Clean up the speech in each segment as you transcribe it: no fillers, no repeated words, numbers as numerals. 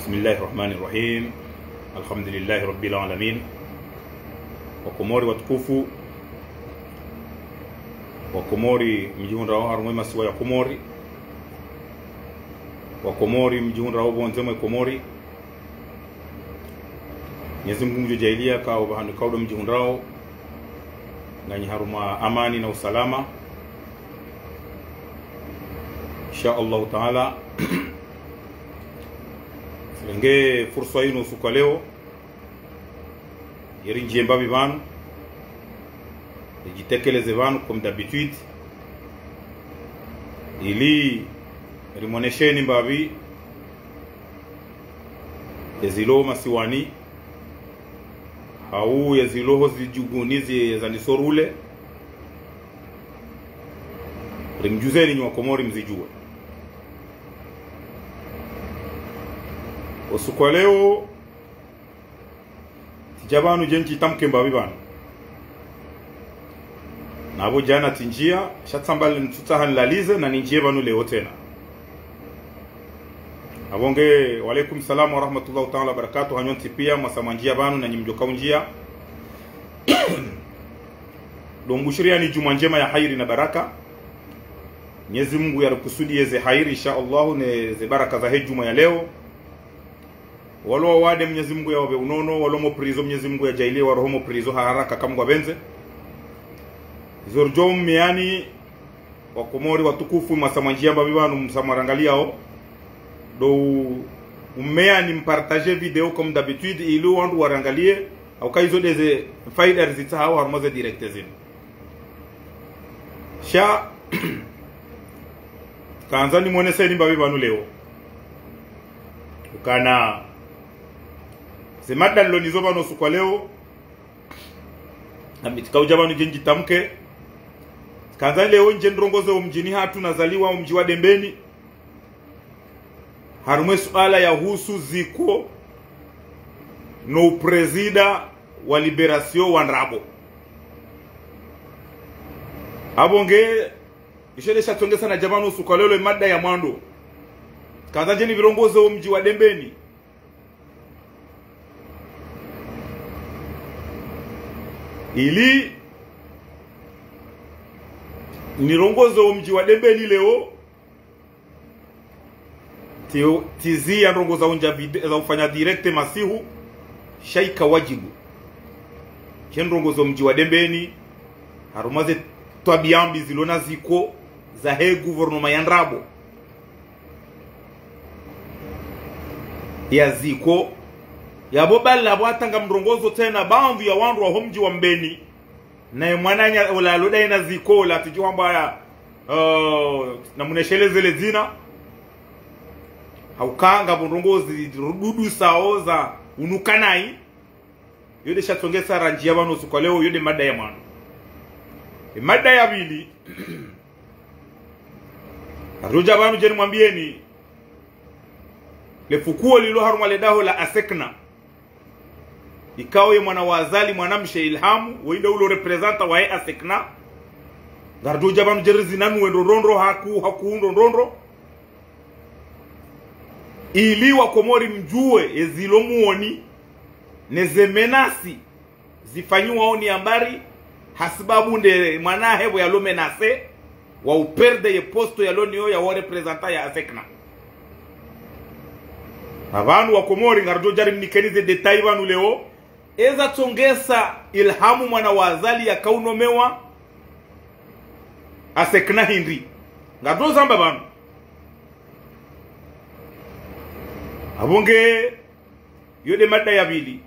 بسم الله الرحمن الرحيم. الحمد لله رب العالمين. Wakomori watukufu, Wakomori mjihunda wa harumema siwa ya Komori, Wakomori mjihunda wa bonzema Komori. Mwenyezi Mungu mjojailia kao bahanu kaudo mjihunda wao ngani haruma amani na usalama insha Allah taala. Nge fursa hii nusuka leo yerinjie mbabi vanu jitekeleze vanu comme d'habitude ili rimonesheni mbabi ezilo masiwani au yeziloho zijugunizi zanisorule rimjuzeni nywa Komori mzijue. Osukwa leo tijabanu jenji tamke mbabi banu nabo jana tinjia shatsambali ntutahan lalize na ninjie banu leo tena. Abonge walaikum salam wa rahmatullahi ta'ala wa barakatuh. Hanyonti pia masamanjia banu na nyimjoka unjia dombushria ni juma njema ya hairi na baraka. Mwenyezi Mungu yarukusudi yeze hairi insha Allah ne ze baraka za juma ya leo. Walo wade Mwenyezi Mungu ya wabe unono, walo mo prizo Mwenyezi Mungu ya jailie wa roho mo prizo haraka kamgwa benze. Zorjom miani Wakomori watukufu masamanjia mbabi banu msamarangalia do umea ni mpartager video comme d'habitude ili wandu warangalie au kaizo deze faida rizita hao harmoze direct zin sha kanzani mwonese ni mbabi banu leo ukana semada lonizo bano sukwa leo amitika ujabanu jenji tamke kanzani leo nje ndrongozo mjini hatu nazaliwa mji wa Dembeni harumwe suala ya husu ziko no presida wa liberation wa Nrabo abonge ishele shatongesa na jamano sukwa leo mada ya mwando kanzanje ni virongozo mji wa Dembeni ili nirongozo mji wa Dembeni leo tizi ya rongoza unja za ufanya direct masihu shaika wajibu rongozo mji wa Dembeni harumaze twabiambi zilona ziko za gouvernement ya Nrabo ya ziko ya bobala bwatanga mrongozo tena baadhi ya wandu wa mji wa Mbeni na mwananya wala loda ina ziko la tujiwamba ya na muneshelezele zina haukanga mrongozi rududu saoza unukanai yode shatongesa ranjia bano sukwa leo yode mada ya mwana mada ya bili aruja banu jeni mwambieni le fukuo lilo haruma ledaho la asekna ikawe mwana wazali mwanamshe Ilhamu wende ulo representa wa asekna gardo jabanu jerizi nanu wendo rondro haku rondro ili Wakomori mjue ezilo muoni neze menasi zifanyiwa oni ambari hasibabu nde mwana hebo ya lo menase wa uperde ye posto ya lo niyo ya wa representa ya asekna. Avanu Wakomori ngardo jari mnikenize detail vanu leo eza tongesa Ilhamu mwana wazali ya kaunomewa asekna hindi ngardo zamba vanu abonge yode mada ya bili.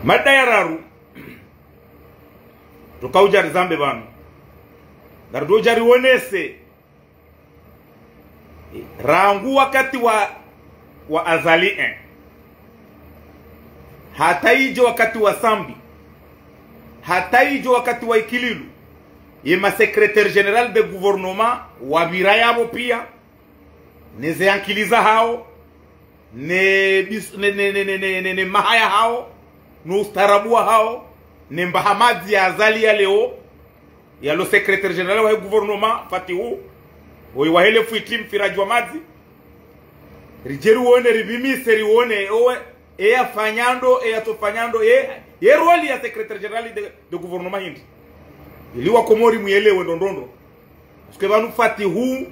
Mada ya raru tukauja zambe banu gardo jari wonese rangu wakati wa azali hata ijo wakati wa Sambi hata ijo wakati wa Ikililu yema secrétaire général de gouvernement wa birayabo pia neze ankiliza hao ne mahaya hao no ustarabua hao ne mbahamadi ya azali ya leo ya lo secrétaire général wa gouvernement Fatihu Wahele fuitim firajwa mazi rijeru wone ribimise riwone owe afanyando atofanyando roli ya secrétaire général de gouvernement hindi iliwa Komori muelewe ndondondo sike banu fati huu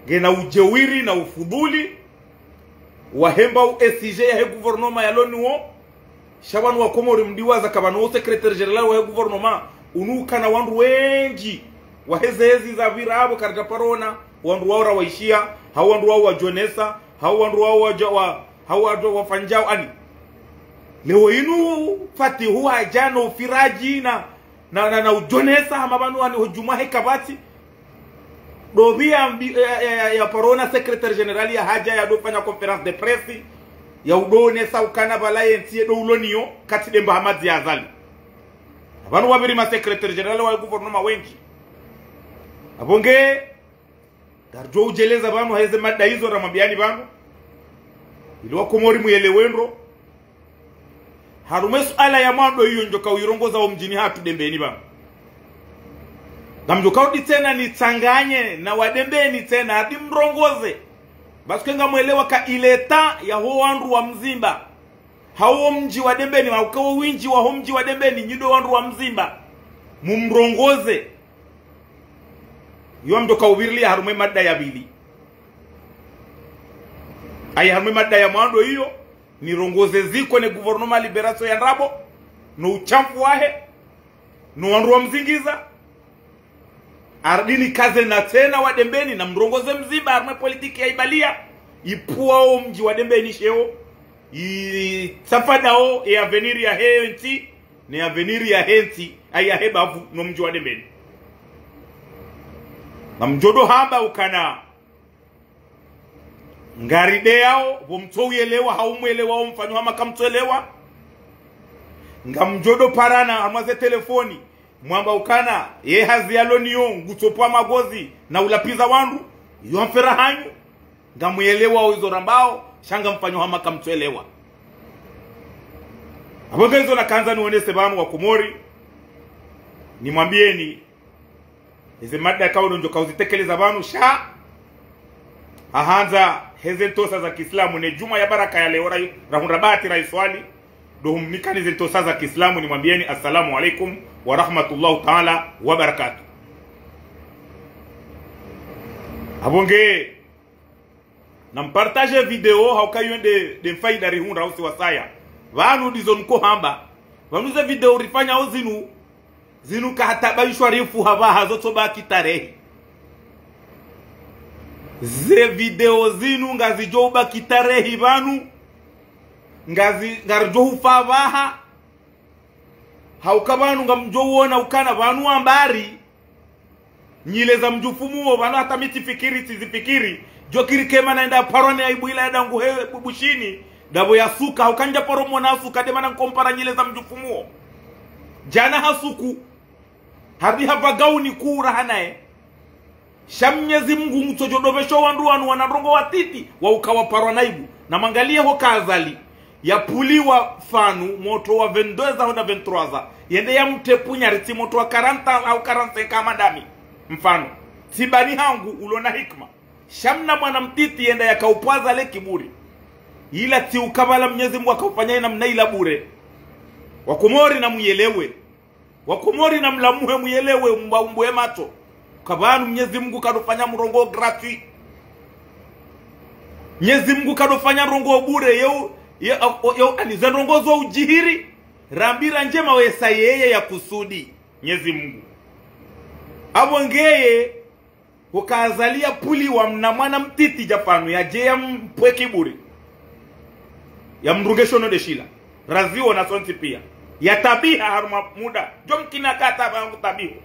gena ujewiri na ufudhuli wahemba SG ya gouvernement ya loniwo shabanu wa Komori mdiwaza kabanu secrétaire général wa gouvernement unuka na wandu wengi wahezezi za virabo karita parona wandu waura waishia hao wandu wao wajonesa hao wandu wao hao wafanjao ani leo inu fati huwa jano firaji na ujonesa hamabanu ani hujuma hekabati dovia ya parona secrétaire général ya haja ya dofanya conference de presse ya udonesa ukana balaye ntie do ulonio kati de Mahamad ya Azali abantu wabiri ma secrétaire général wa gouvernement wengi abonge darjo ujeleza banu haize mada hizo ramabiani banu iliwa Komori muelewendo harumesu ala ya mwando hiyo njoka uirongoza wa mjini hatu dembeni banu namjoka udi tena nitanganye na wadembeni tena hadi mrongoze basi kenga muelewa ka ileta ya ho wandu wa Mzimba hao mji wa dembeni wakawa winji wa mji wa dembeni nyido wandu wa Mzimba mumrongoze yo mdoka ubirili harume mada ya bili ay harume mada ya mwando hiyo ni rongoze ziko ne gouvernement liberation ya Ndabo no uchampu wahe no wandu wa Mzingiza ardini kaze na tena wa dembeni na mrongoze Mzimba harume politiki ya ibalia ipuao mji wa dembeni sheo safadao ya avenir ya henti ni avenir ya henti aya hebavu no mji wa dembeni na mjodo hamba ukana ngaride yao bomtoyelewa haumwelewa mfanyo hama kamtoelewa ngamjodo parana amaze telefoni mwamba ukana ye hazi yaloniyo ngutopa magozi na ulapiza wandu yomfera hanyu ngamuelewa hizo rambao shanga mfanyo hama kamtoelewa abogezo na kanza nione banu wa Komori nimwambieni hizi mada kawo njoka uzitekeleza banu sha ahanza hezentosa za Kiislamu ne juma ya baraka ya leo rahunrabati raiswali dohum nikani zentosa za Kiislamu nimwambieni assalamu alaikum wa rahmatullahi ta'ala wa barakatuh abonge na mpartage video haukayo de faida rihunra usi wasaya vanu dizon ko hamba vanu za video rifanya zinu ka hatabaishwa rifu haba hazoto baki tarehe ze video zinu ngazi joba kitarehi vanu ngazi ngarjo fabaha haukabanu ngamjowona ukana vanu ambari nyile za mjufumuo vanu hata miti fikiri tizifikiri jokiri kema naenda parone aibuila dangu he bushini dabo ya suka haukanja poromo na suka demana nkompara nyile za mjufumuo jana hasuku hadi hapa gauni kura hanae Shamnyezi Mungu mtojodovesho wandu wanu wanarongo watiti wa ukawa paranaibu na mangalia hoka azali ya puli wa fanu moto wa 22 honda 23 yende ya mtepunya riti moto wa 40 au 45 kama dami mfano sibani hangu ulona hikma shamna mwana mtiti yende ya kaupwaza le kiburi ila ti ukabala Mwenyezi Mungu akaufanya ina mnaila bure wa Komori na muelewe wa Komori na mlamuhe muelewe mbwe macho kabanu Mwenyezi Mungu kadofanya mrongo gratuit Mwenyezi Mungu kadofanya mrongo bure yo anizenrongozo ujihiri rambira njema wesa yeye ya kusudi Mwenyezi Mungu abongeye ukazalia puli wa mnamwana mtiti japanu ya jeya mpwe kiburi ya mrugeshono de shila razio na sonti pia ya tabiha haruma muda jomkina kata bangu tabiho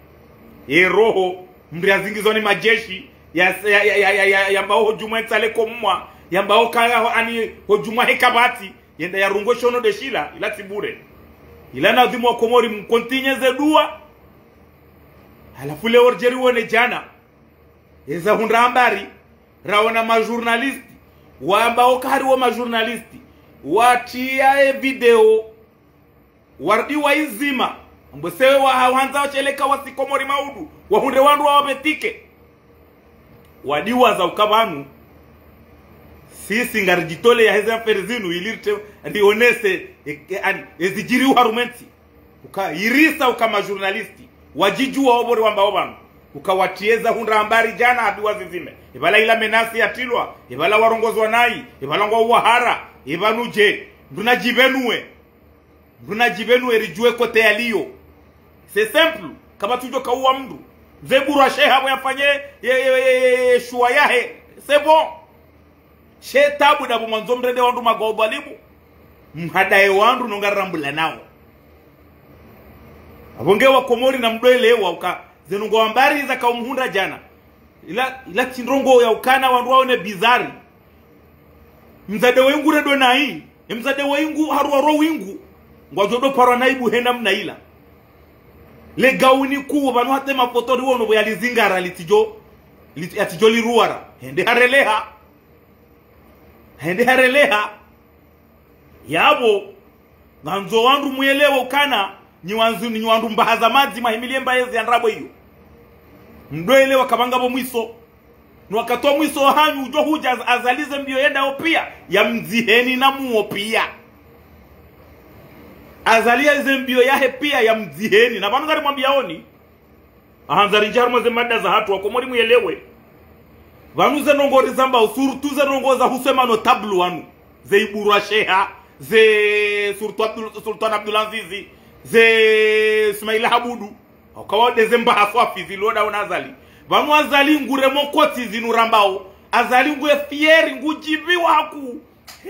ye roho mriazingizoni majeshi ya mbao hojuma etale komwa ya mbao kaya ani hojuma hekabati yenda ya rungoshono de shila ila tibure ila na dhimu wa Komori mkontinyeze dua halafu leo orjeri wone jana eza hundra ambari raona majournalisti wa ambao kari wa majournalisti watia video wardi wa izima mbosewe wa hanza wacheleka wasi Komori maudu wahunde wandu wa wabetike wadiwa za ukabanu sisi ngarijitole ya heza perzinu ilirte rionese ezijiri uharumenti irisa ukama journalisti wajijua obore wamba obanu ukawatieza hunda habari jana aduwa zizime ibala ila menasi yatilwa ibala warongozwa nai ibala ngwa uwahara ibanuje mdunajibenue rijue kote yaliyo. C'est simple. Kama tujo kauwa mdu zeburu wa sheha mwafanye shuwa yahe c'est bon. She tabu dabu manzomrede wandu magodwalibu mhadaye wandu nongarambula nao abongewa komori na mdoelewa uka zenungo ambari za kaumuhunda jana ila tindrongo ya ukana wandu waone bizari mzade wengu redo na hii mzade wengu haruwaro wingu ngwajodo parwa naibu henda mnaila le gauni kuwa banu hate mafoto riwono bo yalizingara litijo liruara hende hareleha yabo nganzo wandu muelewa ukana ni wandu mbahaza mazi mahimilie mbaezi ya nrabo hiyo mdoelewa kabangabo mwiso nwakatoa mwiso hanyu ujo huja azalize mbio yenda opia ya mziheni na muo pia azalia zembio yahe pia ya mziheni na banu gari mwambiaoni ahanzari njaru ze mada za hatu wakomori muelewe banu ze nongori zamba usuru tuze nongoza husemano tablu wanu ze iburwa sheha ze Sultan Abdulaziz ze Ismaila Habudu okawade zemba haswafi ziloda unazali banu azali ngure mokoti zinurambao azali ngwe fieri ngujibi waku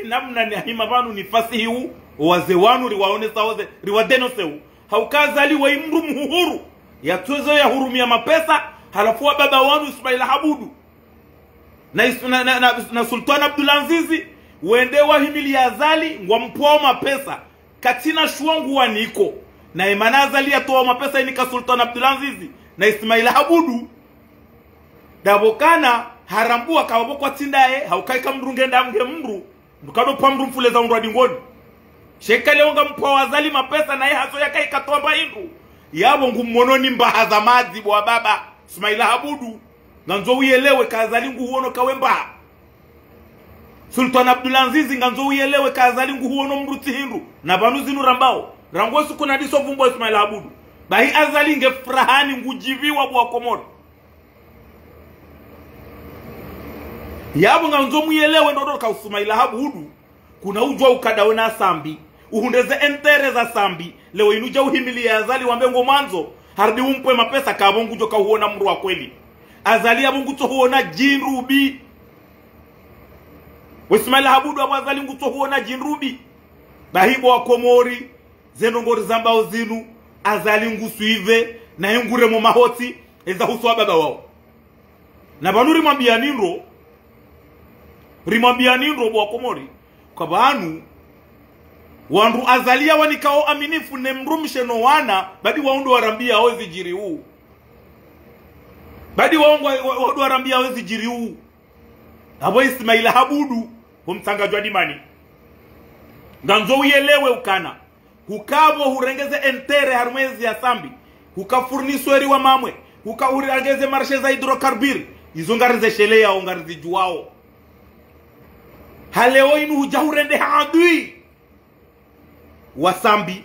namna ni hima banu ni fasihu waze wanu riwaone saoze riwadeno seu haukazali wa imru muhuru ya tuzo ya hurumia mapesa halafu wa baba wanu Ismaila Habudu na Sultan Abdulaziz wende wa himili ya azali ngwa mpoa mapesa katina shuangu waniko na imana azali ya toa mapesa inika Sultan Abdulaziz na Ismaila Habudu dabokana harambua kawabokwa tindae haukaika mrungenda mge mru mkado pamru mfule za unradi ngoni sheka leonga mpoa wazali mapesa na haso yaka ikatomba hindu yabo ngumononi mbahaza mazi bwa baba Ismaila Habudu nganzo uyelewe kazali nguhuono kawemba Sultan Abdulaziz nganzo uyelewe kazali nguhuono mruti hindu na banu zinu rambao rangosu kuna diso vumbo Ismaila Habudu bahi azali nge frahani ngujiviwa bwa komodo yabo nganzo muyelewe ndodo ka Ismaila Habudu kuna ujwa ukadaona sambi uhundeze entere za sambi leo inuja uhimili ya azali wambengo manzo hardi umpwe mapesa kabongu joka huona mru wa kweli azali ya mungu huona jinrubi Ismaila Habudu abu azali mungu huona jinrubi bahibo wa komori zenongori zambao zinu azali ngusu hive na yungure mu mahoti eza huswa baba wao na banuri rimwambia ninro bwa komori kwa banu wandu azalia wanikao aminifu ne mrumsheno wana badi waundu warambia hawezi jiri huu badi waundu warambia hawezi jiri huu abo Ismaila Habudu humtangajwa dimani nganzo uyelewe ukana hukabo hurengeze entere harmezi ya sambi hukafurnisweri wa mamwe hurengeze marshe za hidrokarbiri izo ngarize shelea o ngarize juwao haleo inu hujahurende haadui wasambi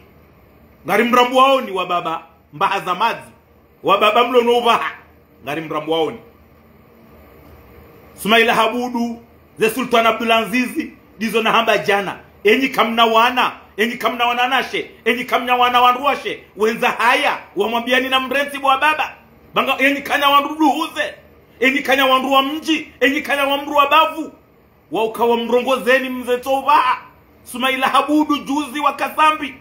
ngari mrambu waoni wa baba mbahaza mazi wa baba mlo novaha ngari mrambu waoni Ismaila Habudu ze Sultan Abdulaziz dizo na hamba jana enyi kamna wana nashe enyi kamna wana wanruashe wenza haya wamwambiani na mrenti bwa baba banga enyi kanya wanrudu huze enyi kanya wanru wa mji enyi kanya wanru wa bavu wa ukawa mrongozeni mzetova Ismaila Habudu juzi wa kasambi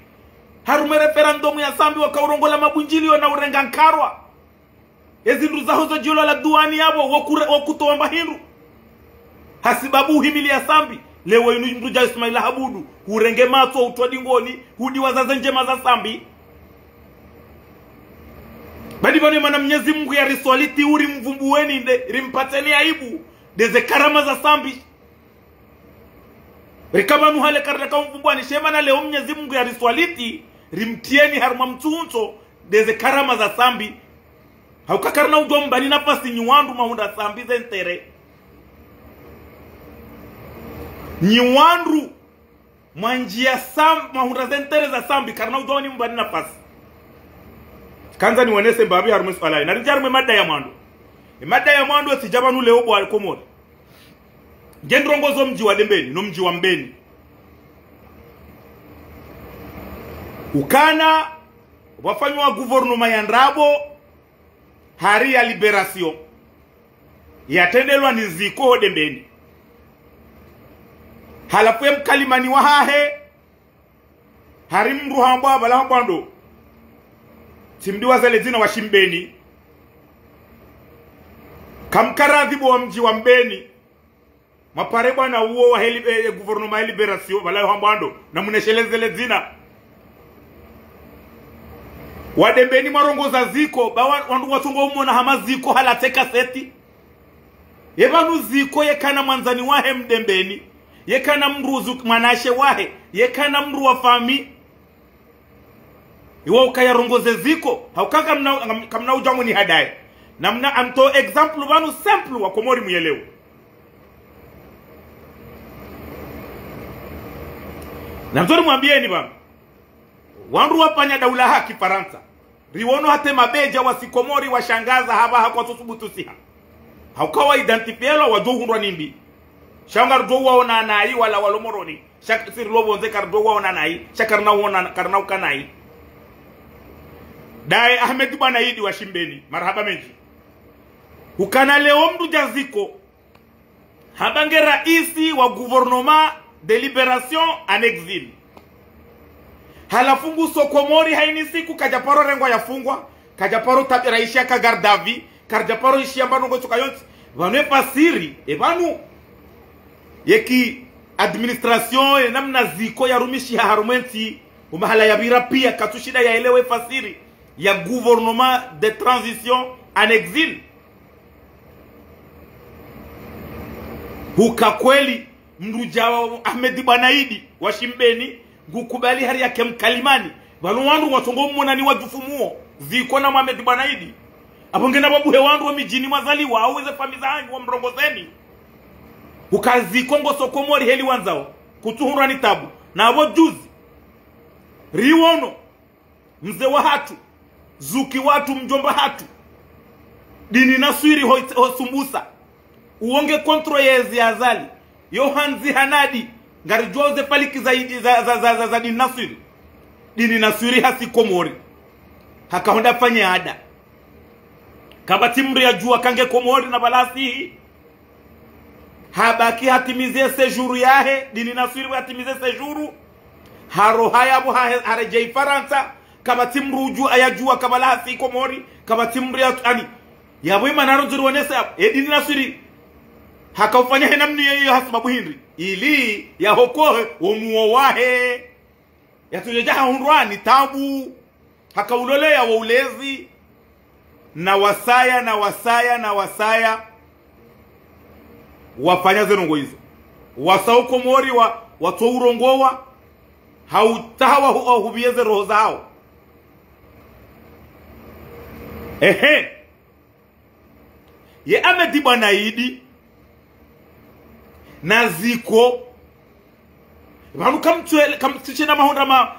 harume referendum ya sambi wakaurongola mabunjili na urenga nkarwa ezindu zaho za jilo la duani yabo wakutoa mbahindu hasibabu himili ya sambi lewe inu mruja Ismaila Habudu urenge mato utwadi ngoni hudi wazaze njema za sambi badi bani mana Mwenyezi Mungu ya riswaliti uri mvumbuweni rimpateni aibu deze karama za sambi rekama nuhale karaka mvumbuani shema na leo Mwenyezi Mungu ya riswaliti rimtieni harma mtunzo deze karama za sambi haukakarna udombani nafasi nyuandu mahunda sambi zentere ni wandu mwanjia mahunda zentere za sambi karna udoni mbani nafasi kanza ni wanese mbabi harume swalai na rijarume mada ya mwandu mada ya mwandu sijabanu leo bwa Komori gendrongozo mji wa Dembeni no mji wa Mbeni ukana wafanywa gouvernement ya Ndrabo hari ya liberation yatendelwa ni ziko Dembeni halafu mkalimani wa hahe hari mru hambwa bala hambwando simdi wazale zina wa Shimbeni kamkaradhibu wa mji wa Mbeni mapare bwana uo wa gouvernement ya liberation bala hambwando na muneshelezele zina Wadembeni marongoza ziko wandu watungo umona hama ziko halateka seti yebanu ziko yekana mwanzani wahe Mdembeni yekana mruzu manashe wahe yekana mru wa fami iwa ukaya rongoze ziko haukaka kamna ujamu ni hadaye na mna amto example wanu simple wa Komori muyelewa na mtori mwambieni bana wandu wapanya daula haki Faransa riwono hate mabeja wasikomori washangaza haba hakwa tusubutu siha haukawa identifielo wajohundwa nimbi shangar dowa ona nai wala walomoroni shak sir lobo nze kar dowa ona nai shakar na ona karna ukanai dai Ahmed Banaidi wa Shimbeni marhaba menji ukana leo mdu jaziko habange raisi wa gouvernement de libération en exil halafungu Sokomori haini siku kajaparo rengwa yafungwa kajaparo tabiraishia ka gardavi kajaparo ishia mbanongo chukayonti vanu pasiri ebanu yeki administration namna ziko ya rumishi ya harumenti umahala ya bira pia katushida ya elewe fasiri ya gouvernement de transition en exil huka kweli mrujawa Ahmed Banaidi wa Shimbeni ngukubali hari yake mkalimani balo wandu watongo mmona ni wajufumuo ziko na Ahmed Banaidi abongena babuhe wandu wa mijini mazaliwa auze famiza hangu wa mrongozeni ukaziko ngo Sokomori heli wanzao kutuhura ni tabu na abo juzi riwono mze wa hatu zuki watu mjomba hatu dini naswiri hosumbusa uonge kontro yezi azali Yohanzi Hanadi ngari Joseph Paliki zaidi za dini naswiri hasi Komori hakahonda fanya ada kabati mri ya jua kange Komori na balasi habaki hatimize sejuru yahe dini naswiri hatimize sejuru haro haya bu harejei Faransa kabati mru jua ayajua kabalasi Komori kabati mri ani yabwe manaro zirionesa dini naswiri hakafanya henamni hiyo hasibabu Henry ili ya hokohe umuo wahe yatujeja hunrwani tabu hakaulolea wa ulezi na wasaya wafanya zenongo hizo wasao Komori wa watourongowa hautawa hubieze roho zao ye Ahmed Banaidi na ziko vanu kamtuche na mahonda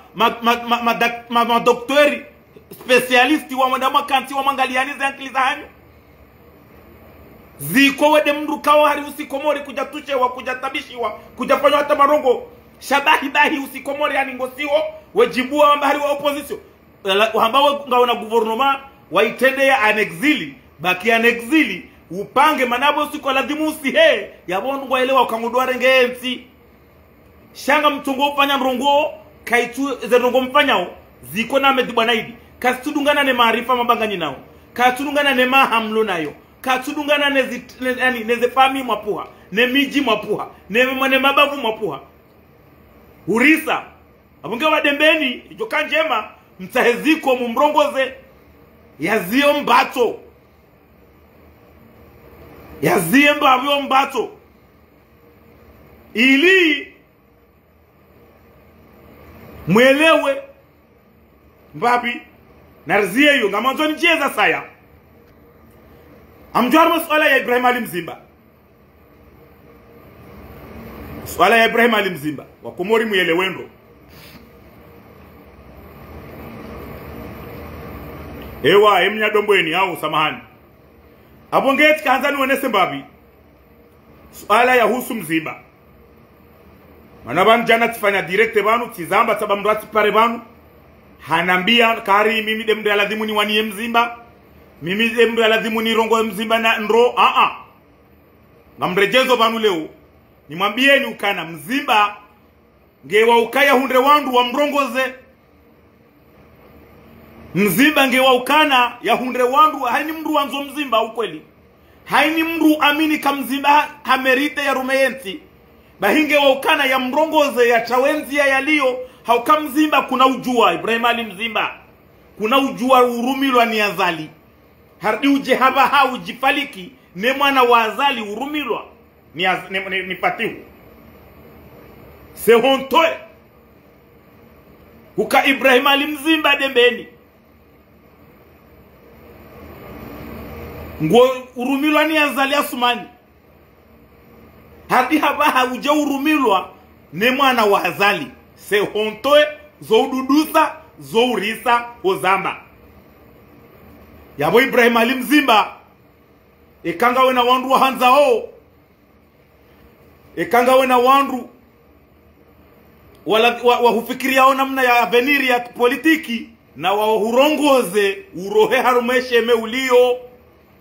ma doktori specialisti wa madama kanti wa mangaliani za ankili za hanyu ziko wede mndu kawa hari usikomori kuja tuche wa kuja tabishi wa kuja fanyo hata marongo shabahi bahi usikomori yani ngosiwo wajibua wambahari wa opposition wambawa nga wana gouvernement waitende ya anexili baki anexili upange manabo siko lazimu usihe yabonu kwa elewa ukangudua rengensi shanga mtungo upanya mrongo kaitu zerongo mpanyao ziko na Ahmed Banaidi kasitudungana ne maarifa mabanganyi nao katudungana ne mahamlo nayo katudungana neze fami mwapuha ne miji mwapuha ne mabavu mwapuha urisa abunge wa Dembeni ijoka njema mtaheziko mumrongoze yazio mbato yaziemba avyo mbato ili mwelewe mbabi narzie yu ngamanzoni jeza saya amjwar maswala ya Ibrahim Ali Mzimba swala ya Ibrahim Ali Mzimba wakomori muyelewendo ewa emnya dombweni au samahani abongeti kanzani wonese mbabi swala ya husu Mzimba manaban jana tifanya direct banu tizamba tabamrati pare banu hanambia kari mimi demde aladhimu ni wani Mzimba mimi demde aladhimu ni rongo Mzimba na nro ngamrejezo banu leo nimwambieni ukana Mzimba ngewa ukaya hundre wandu wa mrongoze Mzimba ngewa ukana ya hundre wandu haini mru wanzo Mzimba ukweli haini mru amini kamzimba hamerite ya rumeyenti bahinge wa ukana ya mrongoze ya chawenzi ya yalio hauka Mzimba kuna ujua Ibrahim Ali Mzimba kuna ujua urumilwa ni azali hardi uje haba hau jifaliki ne mwana wa azali urumilwa ni patihu se hontoe huka Ibrahim Ali Mzimba dembeni ngo urumilwa ni azali asumani hadi haba hauje urumilwa ne mwana wa azali se hontoe zo ududusa zo urisa ozamba yabo Ibrahim Ali Mzimba ekanga wena wandu wa hanzao ekanga wena wandu wala wahufikiria namna ya aveniri ya politiki na wahurongoze urohe harumeshe meulio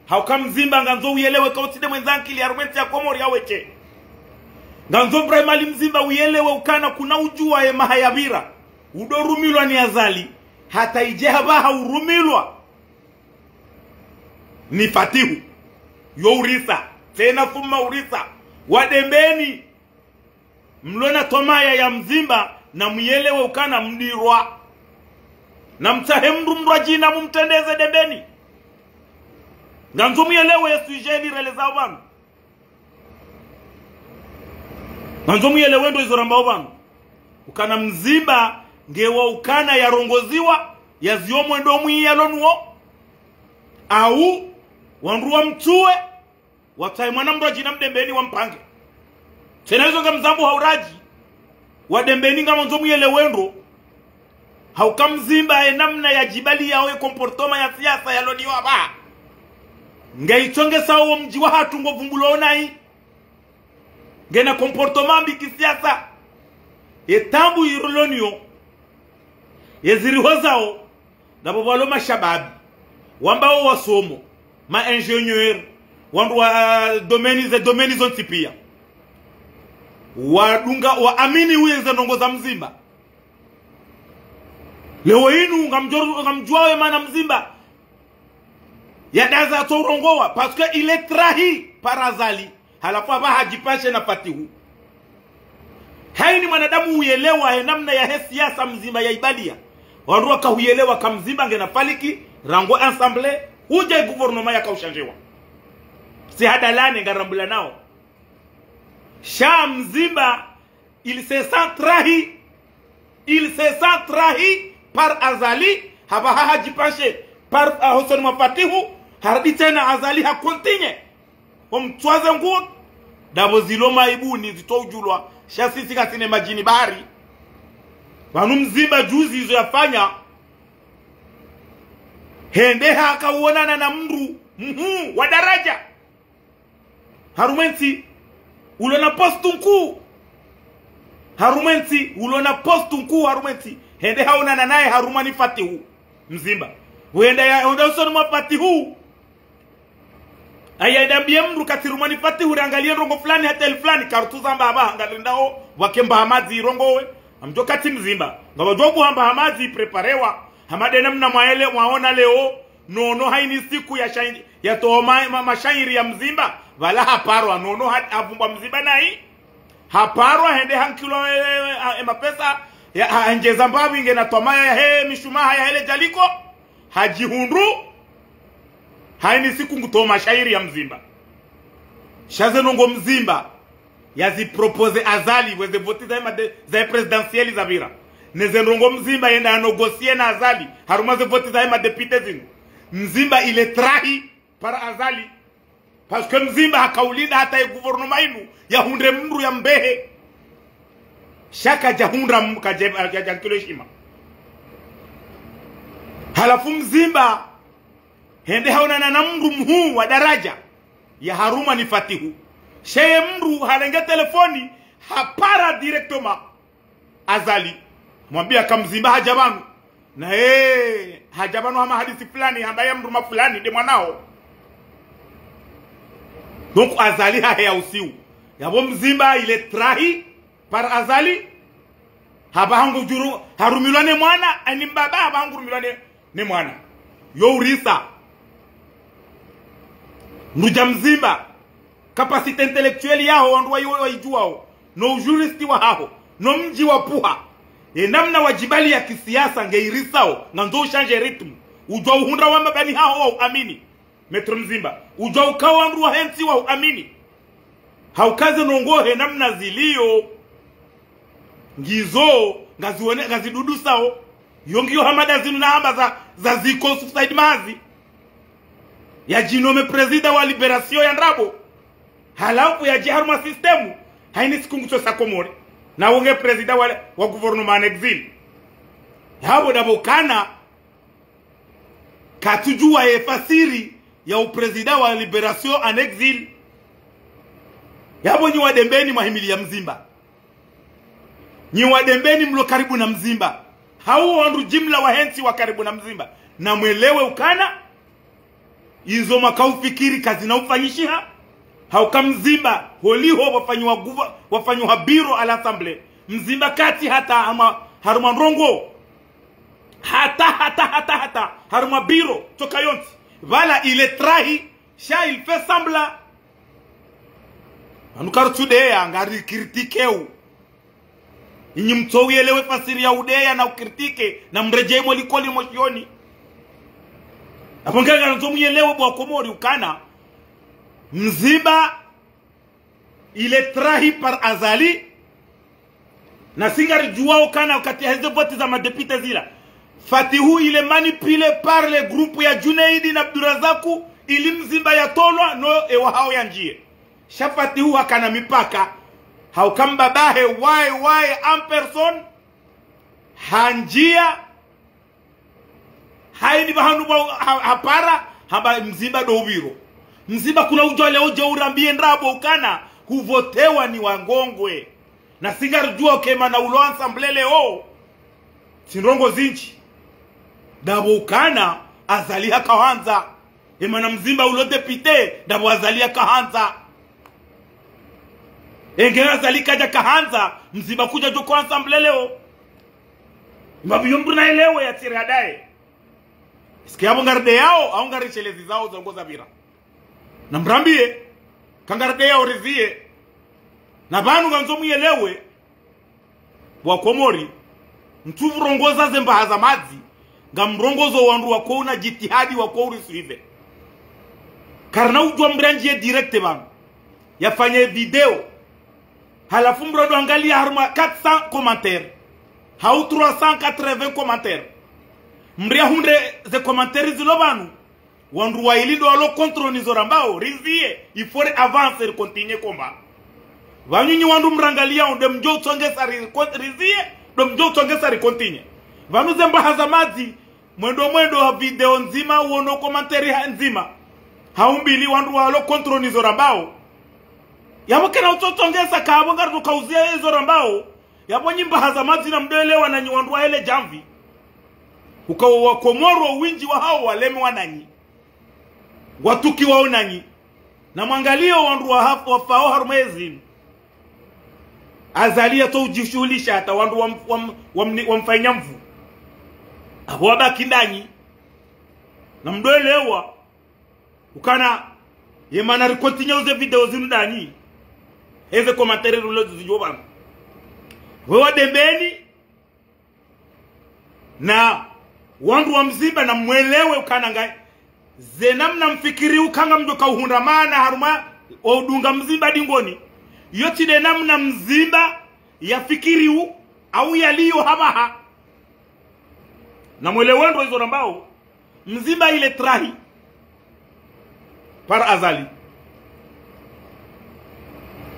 hauka Mzimba nganzo uyelewe kautide mwenzanki li harumenti ya komori yaweche nganzo Ibrahim Ali Mzimba uyelewe ukana kuna ujua ya mahayabira udorumilwa ni azali hata ijehabaha urumilwa ni fatihu yo urisa tena fuma urisa wadembeni mlona tomaya ya Mzimba na muyelewe ukana mdirwa na mtahe mru jina mumtendeze dembeni nganzo muyelewe yesu ijeni releza ubanu nganzo muyelewe ndo izoramba ubanu ukana Mzimba ngewa ukana ya rongoziwa ya ziomwe ndo muyalonuo au wanruwa mtuwe watai mwana mroji na mdembeni wa mpange tena hizo nga mzambu hauraji wadembeni nga mwanzo muyelewendo hauka Mzimba namna ya jibali yawe komportoma ya siasa ya loni waba nga ichonge sawo mji wa hatu ngo vumbulonai ngena komportoma mbi kisiasa etambu irulonio yezirihozao na bobalo mashababi wambao wasomo ma ingenieur wandu wa domeni zonti pia wadunga wa amini uweze ndongoza Mzimba leo inu ngamjua we mana Mzimba ya daza torongowa parce que il est trahi par azali halafu aba hajipashe na fatihu haini mwanadamu uyelewa namna ya siasa Mzimba ya ibadia wandu wakahuyelewa kamzimba ngena faliki rango ensemble uje gouvernement yakaushanjewa si hadalane ngarambula nao sha Mzimba il se sent trahi par azali haba hajipashe par Hussein Mafatihu haradi tena azali hakontinye omtwaze nguo dabo ziloma ibuni zitoujulwa sha sisi katine majini bahari banu Mzimba juzi hizo yafanya hende haka uonana na mru wa daraja harumenti ulona postu mkuu harumenti hende haonana naye harumani Fatihu Mzimba huenda ya onda usoni Mafatihu aya idambie mru katirumani Fatihu rangalia rongo fulani hata el fulani karutuza mbaba ngalindao wakemba hamazi rongowe amjo kati Mzimba ngabajobu hamba hamazi preparewa hamade namna mwaele mwaona leo nono haini siku ya tooma mashairi ya Mzimba wala haparwa nono havumba Mzimba nai haparwa hende hankilo mapesa ya hanjeza mbabu inge na tomaya ya he mishumaha ya hele jaliko hajihundu haini siku ngutoma shairi ya Mzimba shaze nongo Mzimba yazi propose azali weze voti za presidentieli za vira neze nongo Mzimba yenda negotier na azali harumaze voti za madepite zinu Mzimba ile trahi para azali parce que Mzimba hakaulinda hata ya gouvernement inu ya hundre mru ya mbehe shaka jahundra kajakilo shima. Halafu Mzimba hende haonana na mru mhuu wa daraja ya Haruma ni Fatihu. Sheye mru halenge telefoni hapara directement Azali. Mwambia kamzimba hajabanu. Na hajabanu hama hadisi fulani hambaya mruma fulani de mwanao. Donc Azali haya usiu. Yabo Mzimba ile trahi par Azali. Haba hangu juru harumilwane mwana ani mbaba haba hangu rumilwane ne mwana. Yo urisa. Nuja Mzimba kapasite intellectuelle yao wandu wa ijuao. No juristi wa hao. No mji wa puha. Namna wajibali ya kisiasa ngeirisao na ndo change ritmu. Ujua uhundra wa mabani hao wa uamini. Metro Mzimba. Ujua ukawa wandu wa hensi wa uamini. Haukaze nongohe namna zilio. Ngizo ngazidudu sao. Yongiyo hamada zinu na hamba za ziko suicide mazi. Ya jinome prezida wa liberasyon ya nrabo. Halafu ya jiharuma sistemu. Haini sikungu chosa komore. Na wonge prezida wa gouvernement en exil. Habo dabokana katujua fasiri ya uprezida wa liberasyon en exil. Yabo nyi wadembeni mahimili ya Mzimba. Nyi wadembeni mlo karibu na Mzimba. Hao wandu jimla wa hensi wa karibu na Mzimba. Na mwelewe ukana izo makaufikiri kazi na ufanyishiha. Hauka Mzimba holiho wafanywa biro al assemblée. Mzimba kati hata haruma rongo. Hata haruma biro toka yonti. Vala il est trahi. Sha il fait semblant. Anukaru tudea ngari kritikeu. Inyi mtowi elewe fasiri ya udea na ukritike na mrejee molikoli moshoni. Aponganga nzomu yelewe bwa komori ukana. Mzimba il est trahi par Azali. Na singari juwa ukana wakati heze voti za madepite zila. Fatihu il est manipulé par les groupes ya Junaidi na Abdurazaku. Ili Mzimba ya tolwa no ewa hao ya njie. Shafatihu wakana mipaka. Haukamba bahe why en person. Hanjia. Haini bahanu hapara. Haba Mzimba do ubiro. Mzimba kuna ujole oje urambie nrabo ukana. Huvotewa ni wangongwe. Na singari jua kema na ulo ensemble o. Sinrongo zinchi. Dabo ukana Azali hakawanza. Emana Mzimba ulo depite. Dabo Azali hakahanza. Engera Azali kaja kahanza. Mzimba kuja joko ensemble leo. Mbabu na elewe ya tiri hadae. Sikia hapo ngarde yao au ngari chelezi zao zongoza bira. Na mrambie kangarde yao rizie. Na banu ganzomu yelewe wa komori mtuvu rongoza zemba hazamazi ngamrongozo wandu wako una jitihadi wako urisuive. Karna ujua mbranjie direkte banu. Yafanye video. Halafu mbrado angalia haruma 400 commentaires. Hau 380 commentaires. Mbria hunde ze commentaires zilo banu. Wandu wa ilindo walo kontro nizorambao. Rizie. Ifore avance continue komba. Vanyunyi wandu mrangalia onde mjo utongesa rizie. Do mjo utongesa continue. Vanu zemba hazamazi. Mwendo video nzima uono commentaire nzima. Haumbili wandu walo kontro nizorambao. Yabo kena utotongesa kabo ngaru kauzia hizo rambao. Yabo nyimba hazamazi na mdelewa na nyiwandu wa hele jamvi. Ukawa wakomoro winji wa hao waleme wananyi. Watuki wao nanyi. Na mwangalio wandu wa hafu wafao harumezi. Azalia to ujishuhulisha hata wandu wamfanya mvu. Abo wabaki ndani. Na mdelewa. Ukana yemana rikontinya uze video zinu ndani. Eze komantere rulo zijoba. Wewa dembeni. Na wandu wa Mzimba na mwelewe ukana ngai. Zenamna mfikiri ukanga mdoka uhundamana haruma. Odunga Mzimba dingoni. Yoti de namna Mzimba ya fikiri u. Au yaliyo habaha. Na mwelewe ndo hizo rambao. Mzimba ile trahi. Par Azali.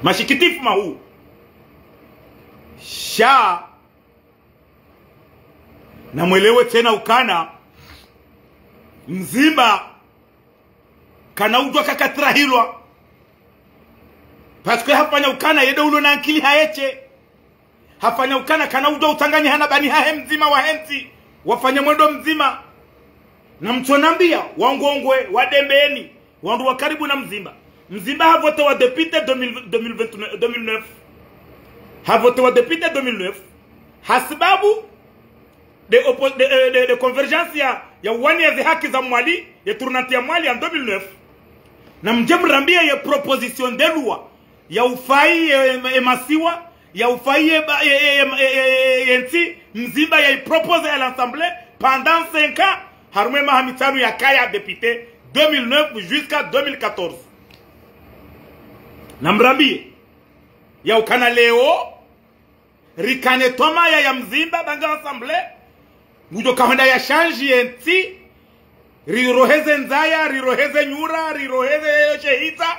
Mashikitifu mahu. sha na mwelewe tena ukana mzimba kana udwa kakatrahilwa paske hafanya ukana yede ulo na akili haeche hafanya ukana kana udwa utanganya hana bani hahe mzima wa henti wafanya mwendo mzima na mtonambia wangongwe wadembeni wandu wa karibu na mzimba havote wa depite 2009 havote wa depite 2009 hasibabu de convergence ya wani ya haki za mwali ya turnati ya mwali en 2009 na mjemrambia ya proposition de loi ya ufai emasiwa ya ufai yenti mzimba ya propose à l'Assemblée pendant 5 ans harume mahamitanu ya kaya député 2009 jusqu'à 2014 na mrambie ya ukana leo rikane toma ya mzimba banga Assemblée ngujo kahonda ya change yenti riroheze nzaya riroheze nyura riroheze shehita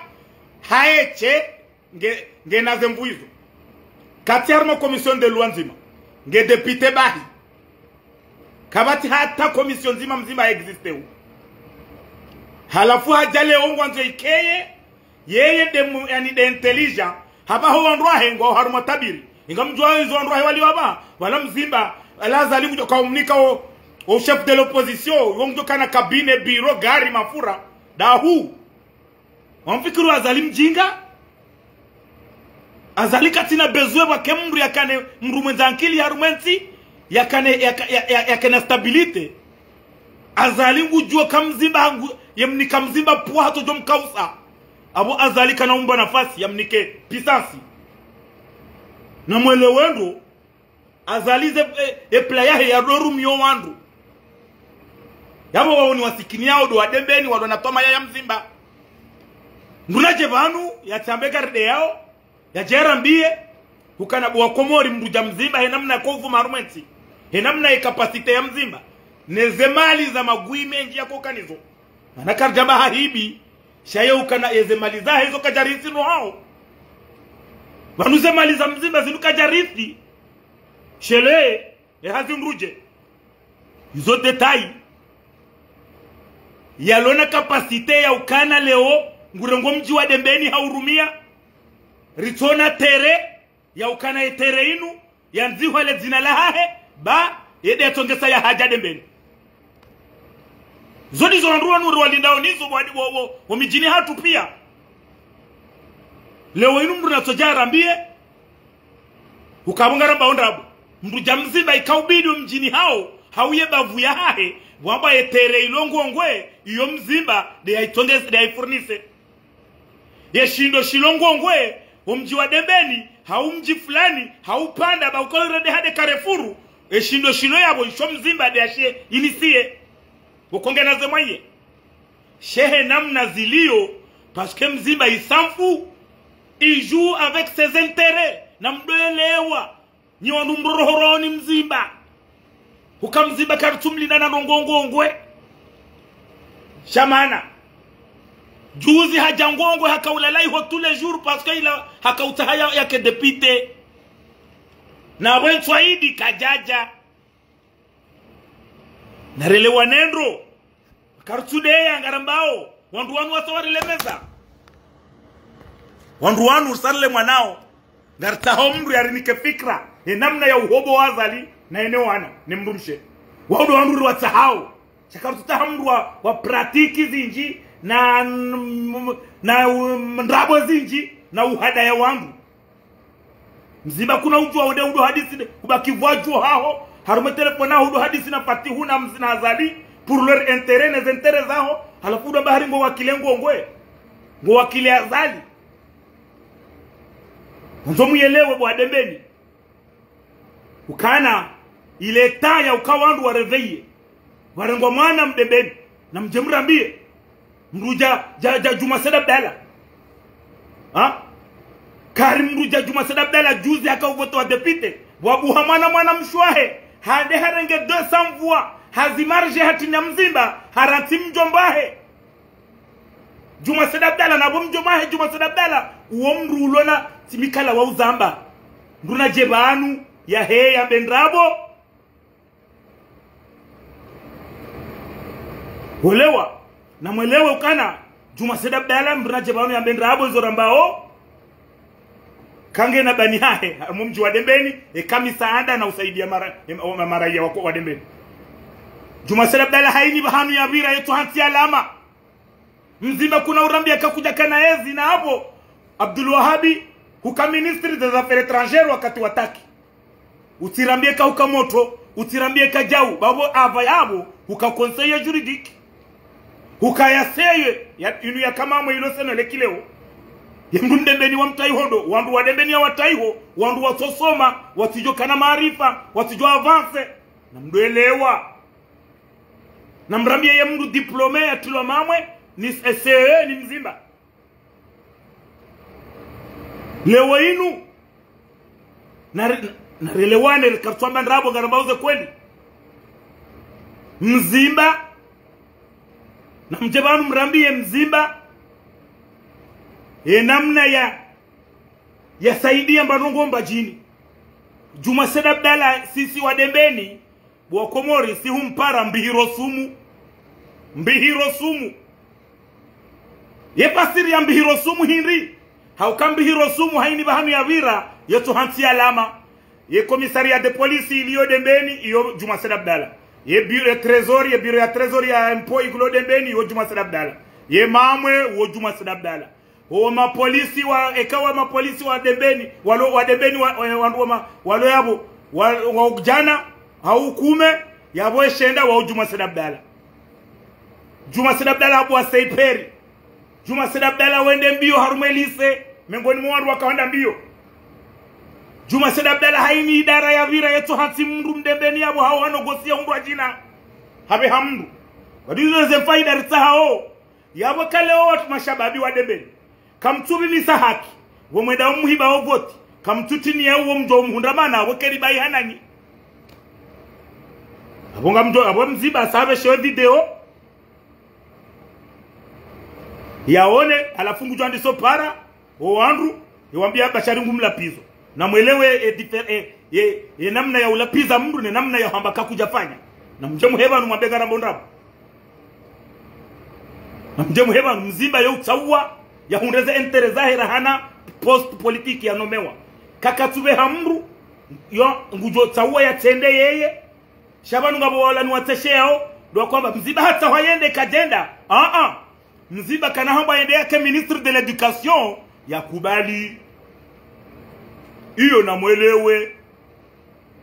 haeche nge nazembuizo katiarmo commission de loi nzima nge député bahi kabati hata commission nzima mzima existe hu halafu hajale ongo nzo ikeye yeye yani de intelligent haba ho wanrwa hengo harmo tabiri ingamjwa hizo wanrwa wali wala mzimba alazali kuja komunika au chef de l'opposition wongo kana kabine biro gari mafura dahu wamfikiru azali mjinga azali katina bezwe wa kemru yakane mrumwenza ankili ya rumenti yakane stabilite azali ngujua kamzimba yemni kamzimba puwa hato jom kausa abo azali kana umba nafasi yamnike pisasi na mwele wendo azalize playa ya roru myo wandu yabo wao ni wasikini yao do wadembeni wado natoma ya mzimba ngunaje vanu ya tambeka rede yao ya jerambie ukana bwa komori mruja mzimba he namna kovu marumenti he namna capacity ya mzimba nezemali za magui mengi yako kanizo anakarja baharibi shaye ukana ezemali za hizo kajarisi no hao wanuze mali za mzimba zinuka jarisi shele hazi mruje hizo detai yalona kapasite ya ukana leo ngurengo mji wa dembeni haurumia ritona tere ya ukana etere inu ya nzihu ale zina lahahe ba yede atongesa ya haja dembeni zodi zonanruwa nuru walindao nizo wa mijini hatu pia leo inu mru nasojara mbie ukabunga ramba ondabu mru jamzimba ikaubidi mjini hao hauye bavu ya hahe wamba etere ilongo ngwe iyo mzimba de aitongese de aifurnise yeshindo shilongo ngwe umji wa dembeni haumji fulani haupanda ba ukolere hade karefuru eshindo shilo yabo isho mzimba de ashe inisie ukongena zemwaye shehe namna zilio parce que mzimba isamfu il joue avec ses intérêts na mdoelewa ni wanumrohoroni mzimba ukamzimba kartumlina na ngongongwe shamana juzi hajangongwe hakaulalai ho tous les jours parce que ila hakautahaya yake député na bwenswaidi kajaja narelewa nendro kartude ngarambao wandu wanu wasawarelemeza wandu wanu usarle mwanao ngartaho mru yarinike fikra namna ya uhobo wazali na eneo wana ni mrumshe waudo wandu watsahau chakartutahamru wa pratiki zinji na ndrabo zinji na uhadaya wangu mzimba kuna ujua udo hadisi kubaki vwaju hao harume telefona udo hadisi na fatihu na mzina azali pour leur intérêt les intérêts zao halafu udo bahari ngo wakilengo ngwe ngo wakile azali nzomu yelewe bwa dembeni ukana ile taya ukawandu wareveye warengo mwana mdembeni na mjemrambie mruja Juma Said Abdalla Karim mruja Juma Said Abdalla juzi akauvoto wa député wabuhamana mwana mshwahe hade harenge 200 voix hazimarje hatina mzimba harati mjombahe Juma Said Abdalla na bomjombahe Juma Said Abdalla uo mru ulona timikala wa uzamba nduna jebanu ya he ya bendrabo olewa na mwelewe ukana Juma Said Abdalla nduna jebanu ya bendrabo zorambao kange na bani hahe mumji wa Dembeni kamisaada na usaidia maraia wako wa Dembeni. Juma Said Abdalla haini bahanu ya vira yetu hansi alama mzima kuna urambia kakuja kana ezi na hapo Abdul Wahabi huka ministri des affaires étrangères wakati wataki utirambie ka ukamoto utirambie ka jau babo ava yabo huka conseiller juridique huka yaseye ya inu ya kama mwe ilo seno lekileo yemdu Dembeni wa mtaihondo wandu wa Dembeni ya wataiho wandu wa sosoma watijo kana maarifa watijo avance na mdoelewa na mrambia ya mdu diplome ya tilo mamwe ni SCE ni mzimba lewa inu na relewane kartuamba ndrabo garambauze kweli mzimba na mjebanu mrambie mzimba namna ya saidia mbanongo mbajini. Juma Said Abdalla sisi wa Dembeni bwa Komori si humpara mbihiro sumu ye pasiri ya mbihiro sumu hinri haukambihiro sumu haini bahanu ya vira yetu hansi alama ye komisaria de polisi iliyo Dembeni iyo Juma Said Abdalla ye bureau ya trésor ya employee kulo Dembeni iyo Juma Said Abdalla ye mamwe wo Juma Said Abdalla o mapolisi wa ekawa mapolisi wa Dembeni wa Dembeni walo yabo wa jana haukume yabo shenda wa Juma Said Abdalla. Juma Said Abdalla hapo asaiperi Juma Said Abdalla wende mbio harumelise mengoni mwandu wakawanda mbio. Juma Said Abdalla haini idara ya vira yetu hansi mndu Dembeni yabo hao wanogosia mndu ajina habe hamndu wadizo ze faida rita hao yabo kale watu mashababi wa Dembeni kamtubi ni sahaki womweda umuhiba ovoti kamtutini ya uwo mjo mhundamana wekeri bai hanani abonga mjo abo mziba sabe show video yaone alafungu jwandi so para o Andrew yawambia bashari ngumlapizo na mwelewe namna ya ulapiza mndu ni namna ya hambaka kujafanya na mjemu heba numabega na bondrabo na mjemu heba mzimba ya utaua ya hundeze entere zahira hana post politiki ya nomewa kakatube hamru yo ngujo taua ya tende yeye shabanu ngabo wala nuwateshe yao doa kwamba mziba hata wayende kajenda mziba kana hamba yende yake ministre de l'éducation ya kubali iyo na mwelewe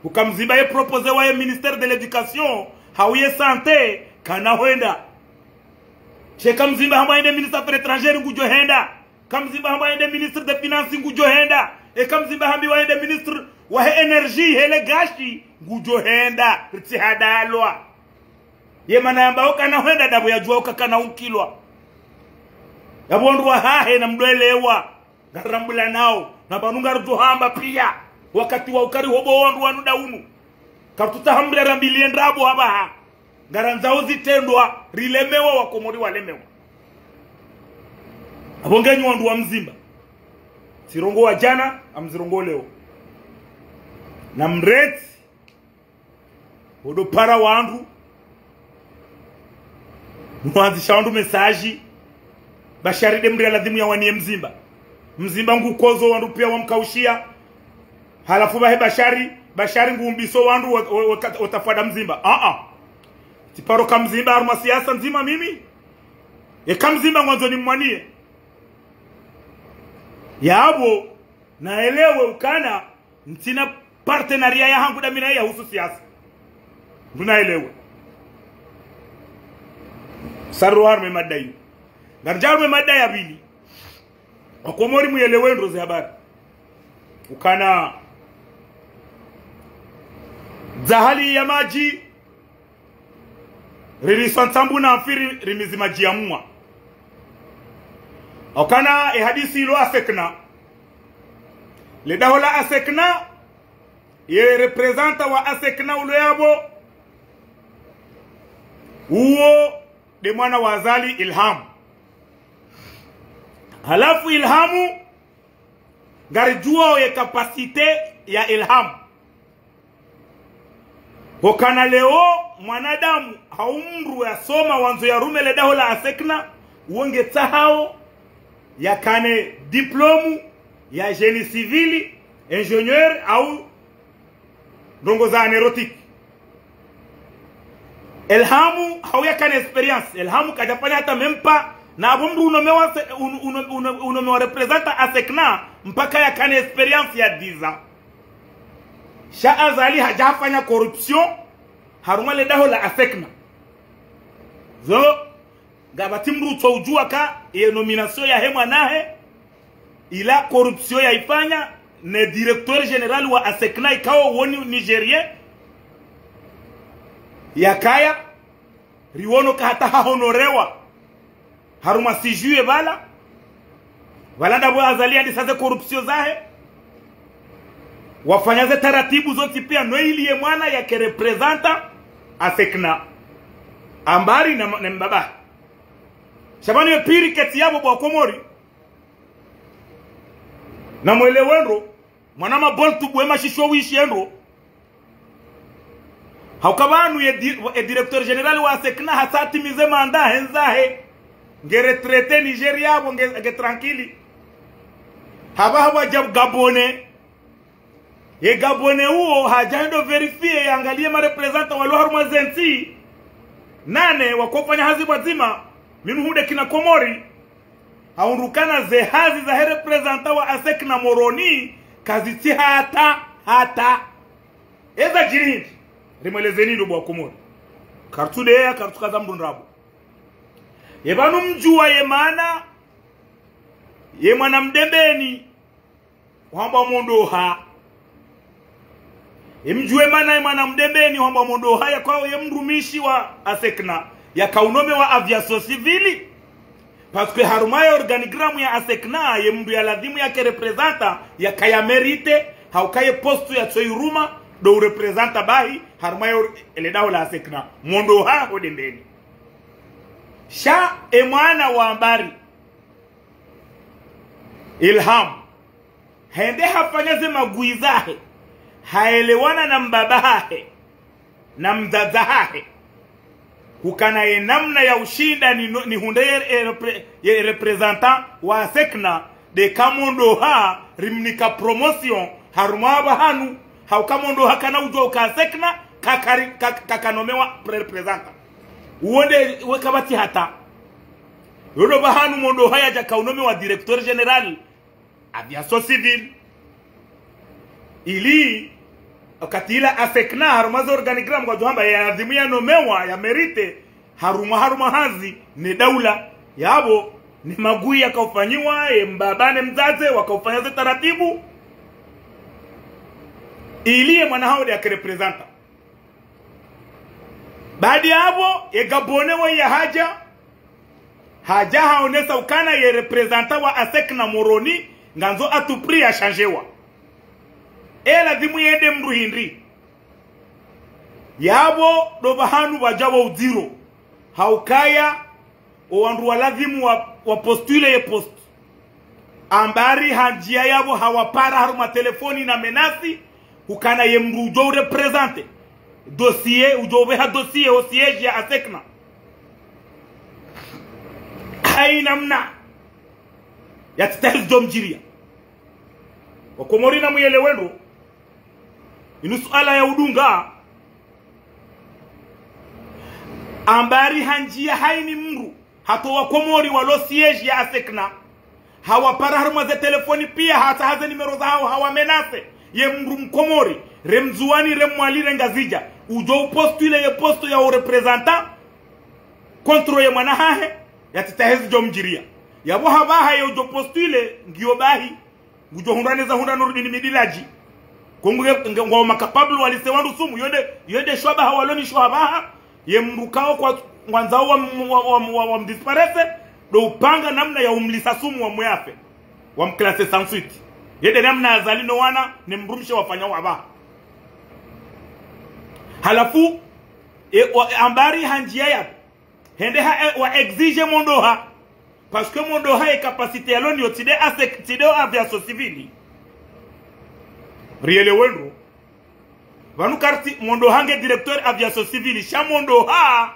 ukamziba ye propose wa ye ministère de l'éducation hauye santé kana hoenda Sheka mzimba hamba yende ministre affaires étrangères ngujo henda kamzimba hamba yende ministre de finances ngujo henda kamzimba hambi wa yende ministre wa energy hele gashi ngujo henda ritihadalwa ye manamba okana henda dabu ya jua ukakana unkilwa yabondu wa hahe na mdoelewa garambula nao na banunga rutuhamba pia wakati wa ukari hobo wandu wanu daunu katuta hambile rambilie ndrabo habaha garanzao zitendwa rilemewa wakomori walemewa abongenyu wandu wa mzimba sirongo wa jana amzirongo leo na mreti hodo para wandu mwanzisha wandu mesaji basharide mri aladhimu ya wanie mzimba ngukozo wandu pia wamkaushia halafu bahe bashari ngumbiso wandu watafada mzimba tiparo kamzimba aruma siasa nzima mimi kamzimba mwanzo ni mwanie yabo naelewe ukana ntina partenaria ya hangu damina ya husu siasa tunaelewe saruar me madai garjaru me madai abili wakomori muelewe ndoze habari ukana zahali ya maji rilisantambu na afiri rimizimaji ya mwa okana hadisi ilo asekna le dahola asekna ye representa wa asekna ulo yabo uo de mwana wa Azali Ilham halafu Ilhamu garijua ye kapasite ya Ilham. Hokana leo mwanadamu haumru ya soma wanzo ya rume le daho la asekna uonge tahao ya kane diplomu ya génie civil, ingénieur au ndongo za anerotique. Ilhamu hauya kane experience. Ilhamu kajafanya hata mempa na abumru unomewa representa asekna mpaka ya kane experience ya 10 ans. Shaazali hajafanya corruption haruma le daho la asekna. Zo gabatimru toujua ka ye nomination ya hemwa nahe ila corruption ya ifanya ne directeur général wa asekna ikawo woni Nigerien ya kaya riwono ka hata honorewa haruma sijue bala ndabo azali andi sasa corruption zahe wafanyaze taratibu zote pia no iliye mwana ya ke representa asekna ambari na mbaba shabani ya piri kati yabo bwa Komori na mwelewendo mwana maboltu bwema shisho wishenro haukabanu ye directeur général wa asekna hasati mize manda henzahe nge retraité Nigeria bo nge tranquille haba jab Gabone ye Gabone huo hajando verifie angalie ma representant wa Loharuma Zenti nane wakofanya hazi wazima minuhude kina Komori haundukana ze hazi za representant wa asekna Moroni kaziti hata eza jirindi rimelezeni ndo bwa Komori kartude ya kartuka za mdundrabo yebanu mjua yemana yemana mdembeni wamba mondoha yemjue mana yemana mdembeni wamba mondoha ya kwa yemrumishi wa asekna ya kaunome wa aviation civili parce que harumaya organigramu ya asekna yemdu ya ladhimu ya ke representa ya kaya merite haukaye postu ya tsoiruma do representa bahi harumaya eledao la asekna mondoha hodembeni sha emwana wa ambari Ilham hende hafanyaze maguizahe haelewana na mbabahe na mzazahe hukana ye namna ya ushinda ni hunde ye representant wa asekna de kamondo ha rimnika promotion harumaba hanu haukamondo hakana ujo ka asekna kakanomewa representant uonde wekabati hata yodo bahanu mondo haya jaka unome wa directeur général aviation civile ili akatila asekna harumazo organigram kwa johamba ya adhimia nomewa ya merite haruma hazi ni daula yabo ni magui yakaufanywa mbabane mzaze wakaufanyaze taratibu ili mwana hao ya representa baada ya hapo ye Gabone wa ya haja haonesa ukana ye representa wa asekna Moroni nganzo atupri ya changewa lazima yende mruhindri yabo do bahanu wajawa udiro haukaya owandu walazimu wa postule ye post ambari hanjia yabo hawapara haruma telefoni na menasi ukana ye mrujo represente dossier ujobe ha dossier au siège ya asekna haina mna ya titahiz domjiria Wakomori na mwelewendo inu suala ya udunga ambari hanjia haini mru hato Wakomori walo siège ya asekna hawapara haruma za telefoni pia hata haze nimero za hawa menase ye mru Mkomori remzuani remwali rengazija ujo postule ye posto ya representant contre ye mwanahahe ya titahezi jomjiria yabo habaha ye ujo postule ngiyo bahi ujo hundaneza hundanurudini midilaji konguge ngoma kapablu walisewandu sumu yode shwaba hawaloni shwabaha ye mrukao kwa mwanzao wa mdisparese do upanga namna ya umlisa sumu wa mweafe wa mklase sansuiti yede namna azalino wana ni mrumshe wafanya wabaha halafu ambari hanjia ya hende wa exige mondoha parce que mondoha e capacité aloni otide aviation civile riele wendo vanu karti mondo hange directeur aviation civile sha mondo ha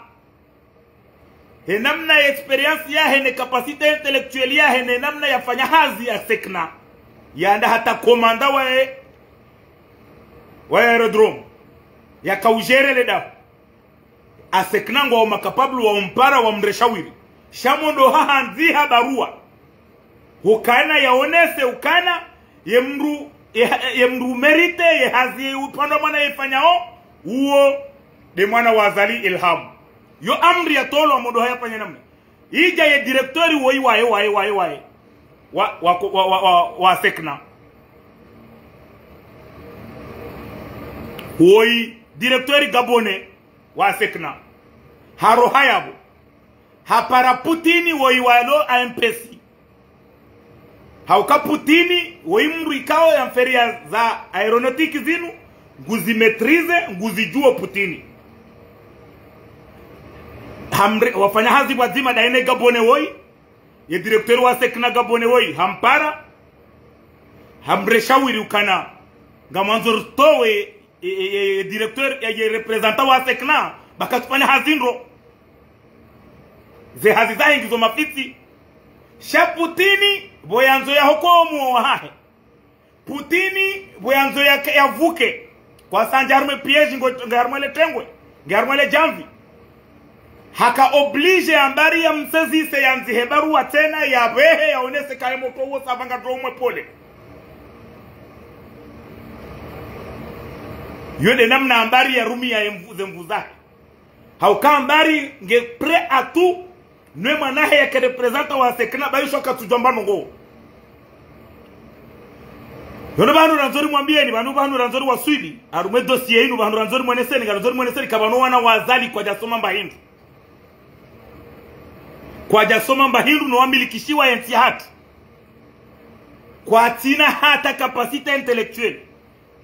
he namna ya experience ya he ne capacité intellectuelle ya he ne namna ya fanya hazi ya sekna ya anda hata komanda wa aerodrome ya kaujere le da asekna ngo makapablu wa umpara wa mreshawiri sha mondo ha hanziha barua ukana yaonese ukana yemru merite ye hazi upando mwana yefanyao uo de mwana wa Azali Ilham yo amri ya tolo modo haya fanya namna ija ye directori woi wae wa sekna woi directori gabone wa sekna haro hayabo hapara Putini woi walo AMPC hauka Putini woi mrikao ya mferia za aeronautiki zinu nguzimetrize nguzijua Putini wafanya hazi wazima daine gabone woi ye directeur wa sekna gabone woi hampara hamreshawiri ukana ngamanzor towe ye directeur ye representant wa sekna bakatufanya hazindro ze hazi za ingizo mafiti sha Putini boyanzo ya hokomu wahahe Putini boyanzo ya vuke kwa sanjarme piège ngarmele tengwe ngarmele jamvi haka oblige ambari ya msezi se yanzi hebaru wa tena ya behe ya onese kare moto uo sabanga dromwe pole yode namna ambari ya rumi ya mvuzake hauka ambari nge pre atu nwe manahe ya kerepresenta wa sekna bayisho katujambano ngo yono banu ranzori mwambieni banu ranzori wa Swidi arume dossier inu banu ranzori mweneseni kabano wana wazali kwa jasoma mbahindu kwa jasoma mbahindu no wamilikishiwa yanti hati kwa tina hata kapasite intellectuelle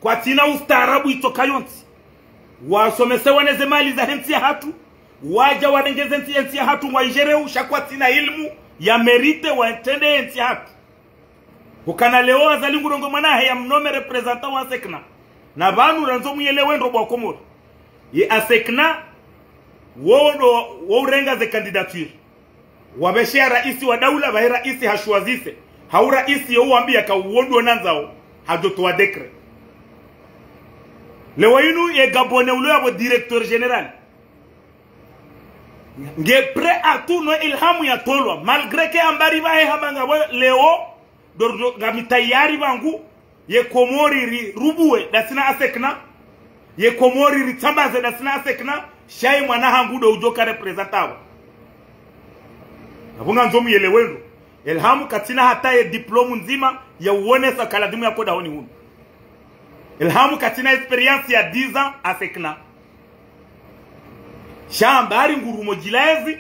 kwa tina ustaarabu itokayonti wasomese waneze mali za henti hatu waja wadengeze henti hatu waijereu shakwa tina ilmu ya merite waentende henti hatu ukana leo Azali ngurongo manahe ya mnome representant wa sekna na banu ranzo muyelewe ndo bwa komori ye asekna wo urenga ze candidature wabeshia raisi wa daula bahe raisi hashuazise hau raisi yo uambia ka uondo nanzao hajotoa dekre leo inu ye gabone ulo abo directeur general nge pre atu no Ilhamu ya tolwa malgré que ambari bahe hamanga leo dordo gamitayari bangu ye komori rubuwe dasina asekna ye komori ritambaze dasina asekna shai mwana hangu do ujoka representaba abunga nzomu yelewendo Ilhamu katina hata ye diplomu nzima ya uone sa kaladimu ya koda honi hunu Ilhamu katina experience ya 10 ans asekna shambari ngurumo jilaezi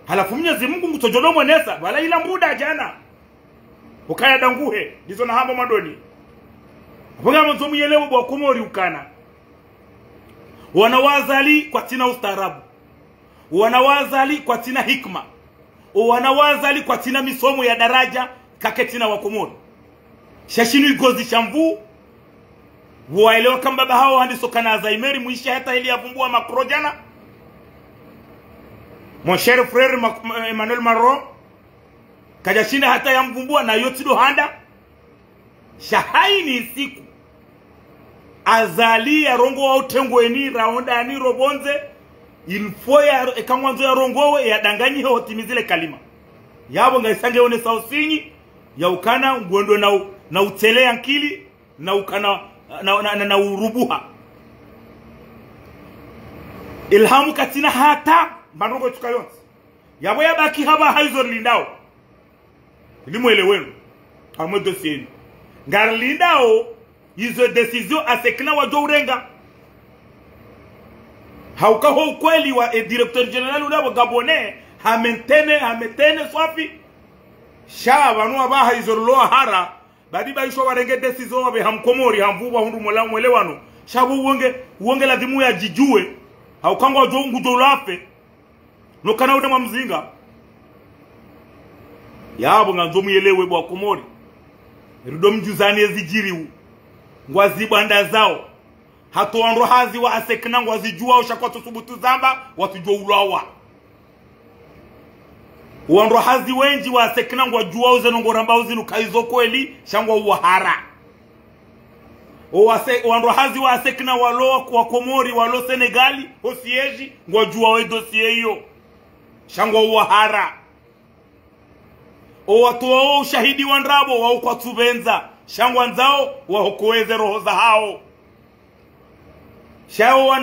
halafu Mwenyezi Mungu mtojodo mwenesa wala ila muda jana ukaya danguhe dizo na hamba madoni abunga nzomu yelewo bwa komori ukana wanawazali kwa tina ustaarabu wanawazali kwa tina hikma wanawazali kwa tina misomo ya daraja kaketina wa Komoro shashinu igozi shamvu waelewa kamba baba hao handisoka na Alzheimer muishi hata ili yavumbua makrojana mon cher frère Emmanuel Macron kajashinda hata yamvumbua na yotido handa shahaini siku Azali ya rongo wa utengweni raonda ni robonze ilfoya ekamwanzo ya rongowe ya danganyi hotimizile kalima yabo ngaisange one sausinyi ya ukana ngwendo na utele ankili na ukana na urubuha Ilhamu katina hata manongo tukayonsi yabo yabaki haba haizo lindao limuelewenu amwe dossier ngar lindao izo decision asekna wajo urenga hauka ho kweli wa directeur general ule Gabone hametene swafi sha banu abaha izoloa hara badi baisho warenge decision wabe hamkomori hamvuba hundu mwelewano shabu uonge lazimu ya jijue haukango jongu jolafe no kana ude mamzinga yabo nganzo muyelewe bwa Komori rudo mjuzani ezijiriu ngwazibanda zao hato wanrohazi wa asekna ngwazijua ushakwa tusubutu zamba watujua ulawa wanrohazi wenji wa asekna ngwajua uzeno ngoramba uzinu kaizo kweli shangwa uwahara wanrohazi wa asekna walo kwa Komori walo Senegali osieji ngwajua we dosie hiyo shangwa uwahara watu wao ushahidi wa ndrabo wao kwa tubenza shangwa nzao wahokoeze roho za hao shao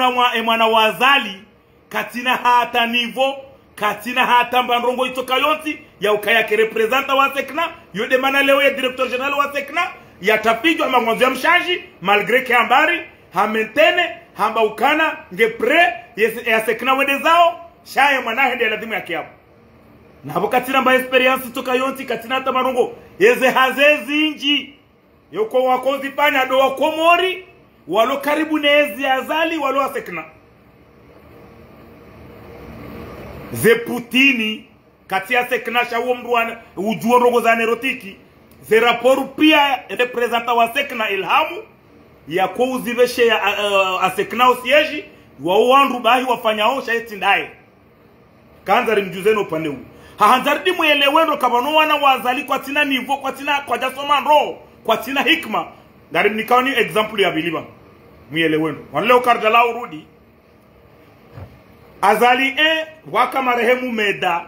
mwana wazali katina hata nivo katina hata mbandrongo itoka yonti ya ukayake representa wa sekna yode mana leo ya directeur general wa sekna ya tapijwa mangwanzo ya mshaji malgré que ambari hamentene hamba ukana ngepre ya sekna wede zao shaye mwana hende lazima yake hapo na hapo katina mba experience toka yonti katina hata marongo yeze hazezi inji yuko wakozi panya do wa Komori walo karibu nezi azali walo asekna ze Putini katia sekna shawo mruana ujuo rogo za nerotiki ze raporu pia representa wa sekna ilhamu ya kwa uziveshe ya asekna osieji wa uandu bahi wafanyao shaiti ndaye kanzari mjuzeno upande huu hahanzaridi mwelewendo kabano wana wazali kwa tina nivo kwa tina kwa jasoma roho kwa tina hikma ngari mnikawani example ya biliba mwelewendo wanleo kardala urudi azali waka marehemu Meda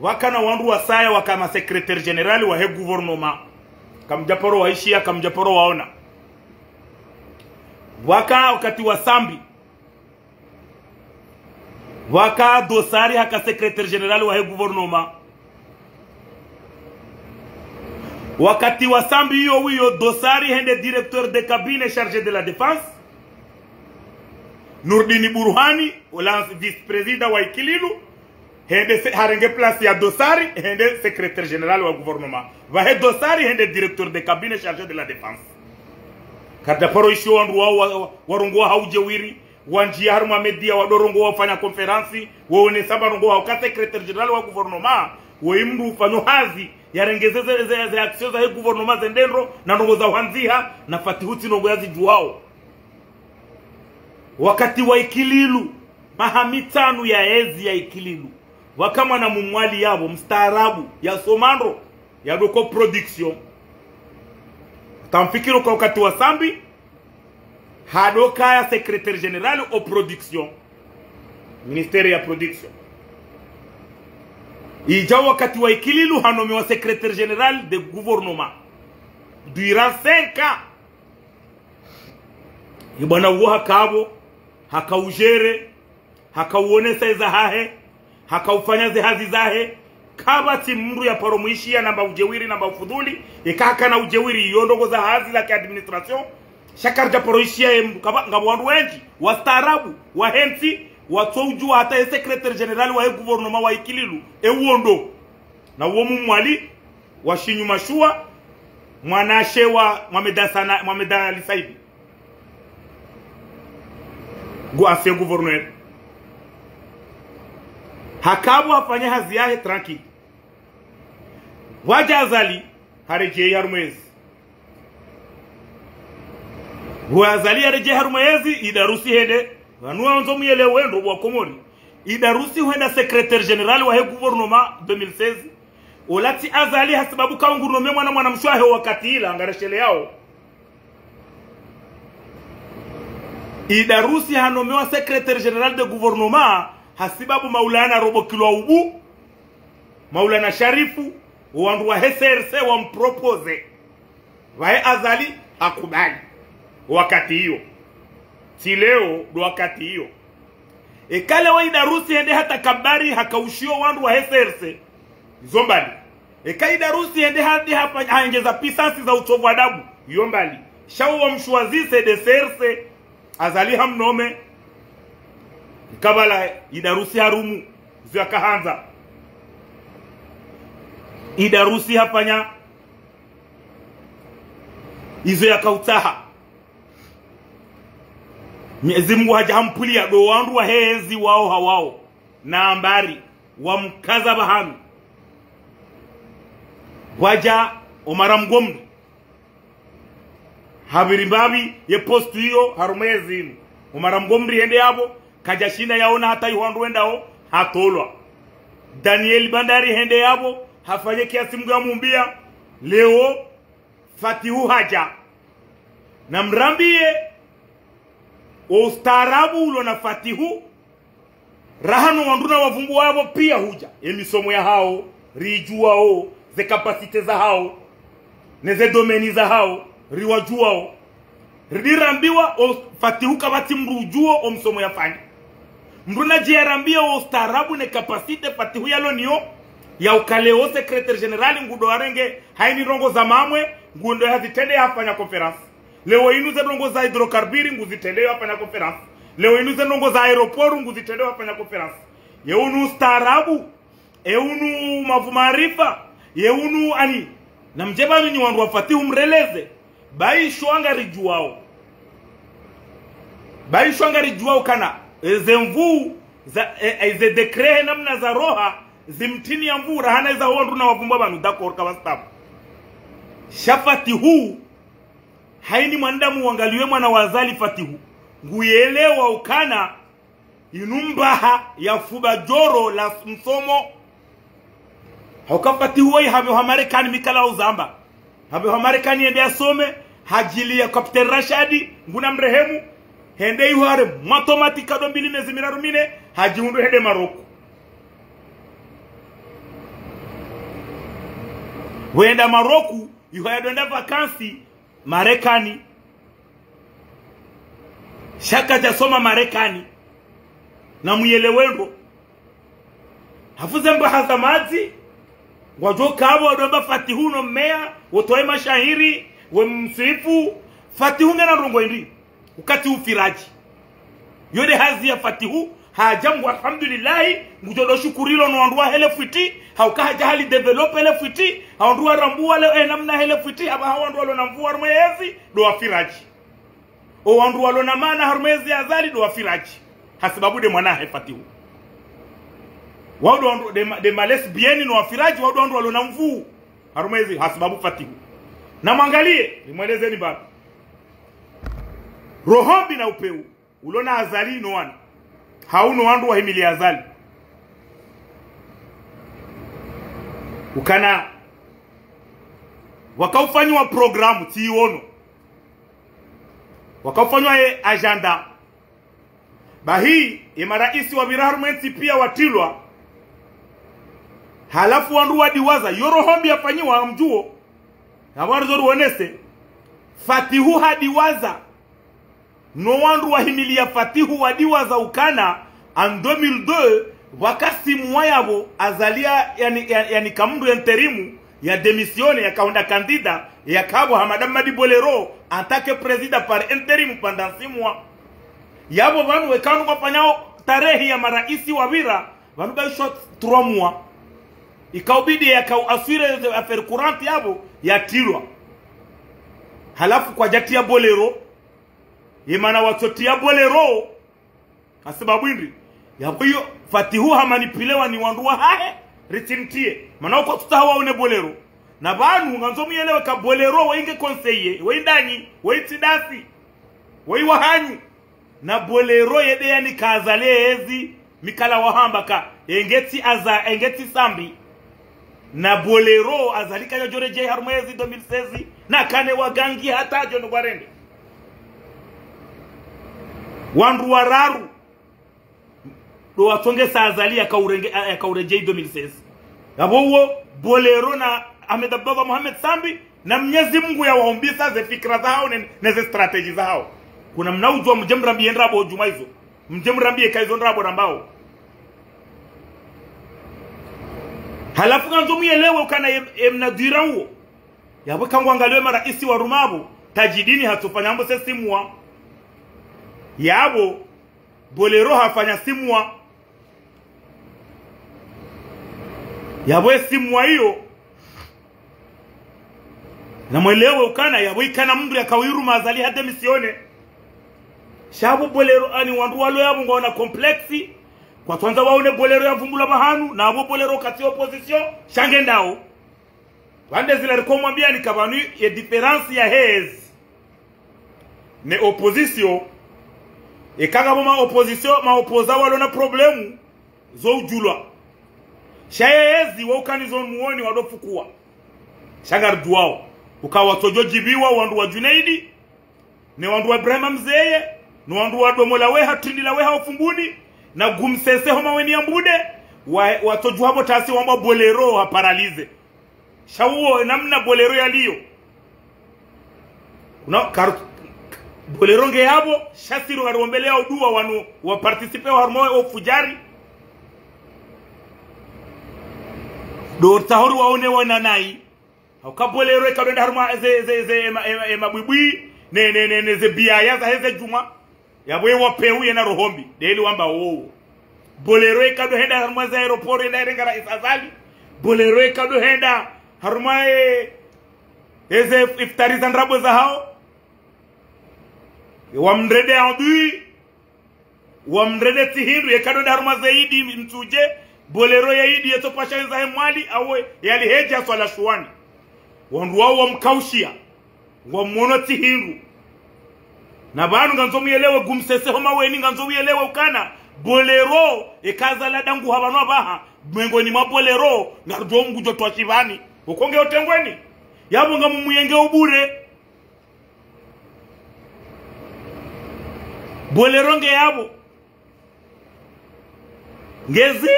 waka na wandu wasaya waka ma secrétaire général wa he gouvernement kamjaporo waishia kamjaporo waona waka wakati wa Sambi waka dosari haka secrétaire général wa he gouvernement wakati wa Sambi hiyo dosari hende directeur de cabinet chargé de la défense Nurdini Burhani wala vice-président wa Ikililu hende harenge place ya dosari hende secrétaire général wa gouvernement va he dosari hende directeur de cabinet chargé de la défense kada poro isho wandu warungu haujewiri wanji haruma media wadorongo wafanya konferansi waone saba rongo wa secrétaire général wa gouvernement waimdu fanyo hazi yarengezeze ze action za gouvernement zendendo na rongo za wanziha na fatihuti rongo yazi juao wakati wa Ikililu mahamitanu ya ezi ya Ikililu wakama na mumwali yabo mstaarabu ya Somandro ya doko production tamfikiro kwa wakati wa Sambi hadoka ya secrétaire général au production ministère ya production ija wakati wa Ikililu hanomewa secrétaire général de gouvernement durant 5 ans ibana uwa kabo hakaujere hakauonesa iza hahe hakaufanya zihazi zahe kabati mru ya paromuishia namba ujewiri namba ufudhuli ikaka na ujewiri yondongo za hazi la administration shakarja paroishia ngabo wandu wenji wastaarabu wahensi watujua hata secrétaire général wa gouvernement wa Ikililu uondo na uo mumwali wa Shinyu Mashua mwanashe wa Mohamed Ali Saidi ancien gouverneur hakabu afanya hazi yahe tranquille waja azali hareje harumwezi wazali hareje harumwezi idarusi hende wanua nzo mwelewendo wa Komori idarusi huenda secrétaire général wa gouvernement 2016 olati azali hasababu kaungurunome mwana mshwahe wakati ila angareshele yao idarusi hanomewa secrétaire général de gouvernement hasibabu Maulana Robo Kilo Ubu Maulana Sharifu wandu wa SRC wampropose wae azali akubali wakati hiyo si leo do wakati hiyo ekale wa idarusi hende hata kabari hakaushio wandu wa SRC zombali ekaidarusi hende hadi hapa haongeza pisansi za utovu adabu yombali shao wa mshwazise de SRC azali hamnome kabala idarusi harumu zya kahanza idarusi hapanya izo ya kautaha Mwenyezi Mungu hajampulia do wandu wa hezi wao hawao na ambari wa mkaza bahanu waja Omara Mgomri habirimbabi ye postu hiyo harumezi inu umara mgomri hende yabo kajashinda yaona hata yuhandu endao hatolwa. Daniel Bandari hende yabo hafanye kiasi mga mumbia leo Fatihu haja na mrambie ustaarabu ulo na Fatihu rahanu wanduna wavumbu wabo pia huja emisomo ya hao rijuao ze kapasite za hao neze domeni za hao riwajuao ridirambiwa Fatihu kabati mrujuo o msomo ya fanya mruna jierambia o ustaarabu ne kapasite Fatihu yalo niyo ya ukaleo secretary general ngudo arenge haini rongo za mamwe ngundo hazitende hafanya conference leo inu ze rongo za hidrokarbiri nguzitende hafanya conference leo inu ze rongo za aeroporu nguzitende hafanya conference yeunu ustaarabu yeunu mavumarifa yeunu ani na mjeba ni wandu wa Fatihu mreleze bai shwanga rijuao kana zemvu za ze dekrehe namna za roha zimtini ya mvura hana za wandu na wavumba banu d'accord kawastabu Fatihu haini mwandamu wangaliwe mwana wazali Fatihu nguyelewa ukana inumbaha ya fubajoro la msomo hauka Fatihu wai habewa Marekani mikala uzamba habewa Marekani ende asome hajili ya Kapten Rashadi nguna mrehemu hende yuhare matematika dombili mezi mirarumine hajiundu hende Maroko wenda Maroku yuhayadonda vakansi Marekani shaka jasoma Marekani na muyelewendo hafuze mbahaza mazi wajoka habo wadomba Fatihu no mmea wotoe mashahiri we msifu Fatihu ngana rongo indi ukati ufiraji yode hazi ya Fatihu hajamu alhamdulillahi ngujodo shukurilo no andua hele fiti hauka jahali develop hele fiti andua rambua le namna hele fiti aba hawandua lo namvua rumezi do afiraji o andua lo namana harumezi azali do afiraji hasibabu de mwana he Fatihu wado andua de males bieni no afiraji wado andua lo namvu harumezi hasibabu Fatihu na mwangalie nimwelezeni baba rohombi na upeu ulona azali no wana hauno wandu wa himili azali ukana wakaufanywa programu tiyono wakaufanywa agenda bahi maraisi wa biraharumenti pia watilwa halafu wandu wadiwaza yorohombi yafanyiwa mjuo na waruzoru wonese Fatihu hadiwaza no wandu wa himili ya Fatihu wadiwaza ukana en 2002 wakasi mwayabo azalia yani kamundu ya interimu ya demisione ya kaunda kandida ya kabo Hamada Madi Bolero atake presida par interimu pendant 6 mois yabo vanu wekanu wafanyao tarehi ya maraisi wabira vanu baishot 3 mois ikaubidi ya asire affaire courante yabo ya tilwa halafu kwa jati ya Bolero yemana watoti ya Bolero kasibabu indri yabo hiyo Fatihu hamanipilewa ni wandu wa hahe ritimtie mana uko tutahawa une Bolero na banu nganzo muyelewe ka Bolero wainge konseye waindanyi waitidasi waiwahanyu na Bolero yede yani kazale ezi mikala wahamba ka engeti sambi na Bolero azalika ya Joreje harumwezi 2016 na kane wagangi hata jono gwarende wandu wararu do watonge sa azali ya kaureje 2016 yabo Bolero na Ahmed Abdallah Mohamed Sambi na Mwenyezi Mungu ya waombisa ze fikra zao na ze strategy zao kuna mnaujua mjemrambi endrabo juma hizo mjemrambi kaizo ndrabo rambao halafu kanzo muelewe ukana mnadira huo yabo kangwangaliwe maraisi wa Rumabu tajidini hatufanyambo se simwa yabo Bolero hafanya simwa yabo simwa hiyo na mwelewe ukana yabo ikana mndu ya kawiru mazali hade misione shabu Bolero ani wandu walo yabo ngona complexi kwa tuanza waone Bolero ya vumbula mahanu na abo Bolero kati opposition shange ndao wande zile rekomwambia ni kabanu ya difference ya hezi ne opposition ikaga ma opposition ma opposa walo na problemu zo ujulwa shayezi wa ukanizo muoni wadofukua shagar duao ukawa tojojibiwa wandu wa Junaidi ne wandu wa Ibrahim Mzeye ne wandu wa Domola weha Trindila weha ufumbuni na gumsese homa weni ambude watoju habo tasi wamba bolero ha paralize shawuo namna bolero yaliyo bolero nge yabo shasiru ngarombele ya udua wanu wa participe wa harmoe o fujari do tahori waone wananai hauka bolero ikadenda harma ze mabibwi ne ze biaya za heze juma yabwe wapeu yana rohombi deli wamba wo bolero ikado henda harma za aeroport enda rengara isazali bolero ikado henda harma eze iftari za nrabo za hao wamrede adui wamrede tihindu ikado harma zaidi mtuje bolero yaidi yeto pasha za hemwali awe yali heja swala shuani wandu wao wamkaushia wamono tihindu na banu nganzo muyelewe gumsese homa weni nganzo muyelewe ukana bolero ekaza la dangu habano abaha mwengoni mabolero ngardo mgujo twachivani ukonge otengweni yabo ngamumuyenge ubure bolero nge yabo ngezi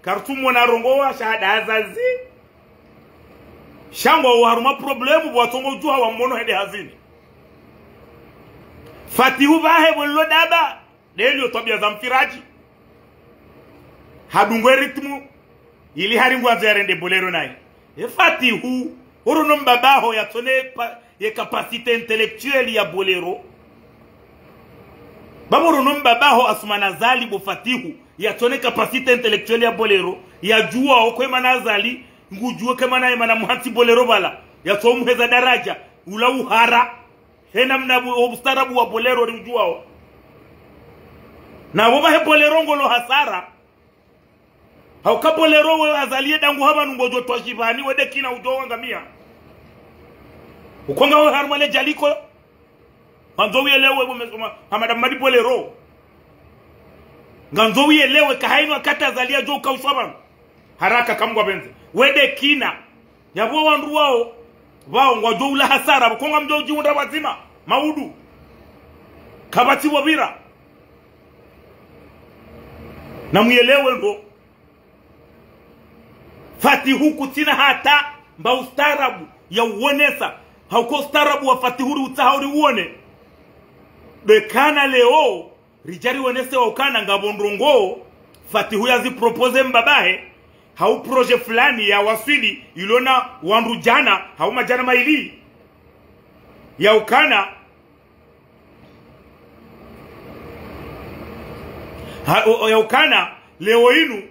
kartumo na rongowa shahada azazi shangwa uharuma problemu bwatongo ujuha wa mono hede hazini Fatihu bahe bolo daba delio tobia za mfiraji hadungwe ritmu ili haringu azerende bolero nai Fatihu uruno mbabaho ya tone ye kapasite intellectuelle ya bolero babo uruno mbabaho asumana zali bo Fatihu ya tone kapasite intellectuelle ya bolero ya juwa okwe manazali ngujue kema na imana muhanti bolero bala ya tomuheza daraja ula uhara hena mna obstarabu wa bolero rijua na woba he bolero ngolo hasara hauka bolero we azalie dangu haba ngojo twashibani wede kina ujowa ngamia ukonga we harmale jaliko nganzo wielewe bomesoma hamada madi bolero nganzo wielewe kahaino akata azalia joka usaba haraka kamgwa benze wede kina yabo wandu wao ngojo ula hasara bukonga mjoji unda wazima maudu kabati wabira na muelewe ndo Fatihu kutina hata mba ustarabu ya uonesa hauko ustarabu wa Fatihuri utahauri uone bekana leo rijari uonese wa ukana ngabondrongo Fatihu ya zi propose mbabahe hau proje fulani ya wasili ilona wandu jana hau majana maili ya ukana ya ukana leo inu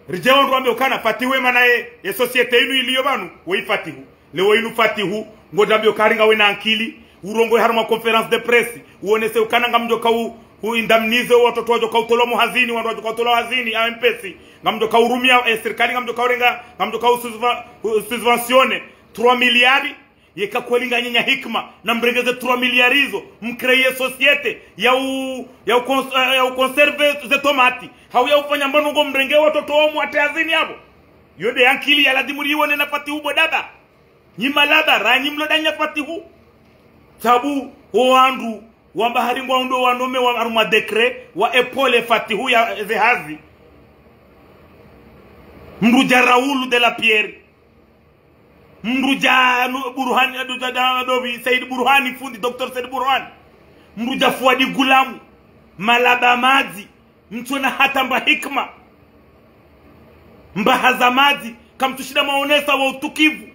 rije wandu wambe ukana Fatihu manae ya societe inu iliyo banu wei Fatihu leo inu Fatihu ngodambe ukaringa wena ankili urongo haruma conference de presse uonese ukana ngamjoka indamnize watoto wajoka utolomu hazini wandu wajoka utolomu hazini AMPC ngamjoka urumia serikali ngamjoka urenga ngamjoka subventione 3 miliari yeka kuelinga nyenya hikma na mregeze 3 miliari hizo mkreye societe ya conserve ze tomati hau ya ufanya mbano ngo mrenge watoto wamu ate hazini hapo yode yankili ya ladimu liwone na Fatihu bodaba nyima laba ranyi mlodanya Fatihu sabu wandu wamba haringwa undo wanome wa aruma dekre wa epole Fatihu ya zehazi mruja Raoul de la Pierre mruja Burhani adobi Said Burhani fundi Dr. Said Burhani mruja Fuadi Gulamu Malaba Mazi mtuna hata mba hikma mba hazamazi kamtushida maonesa wa utukivu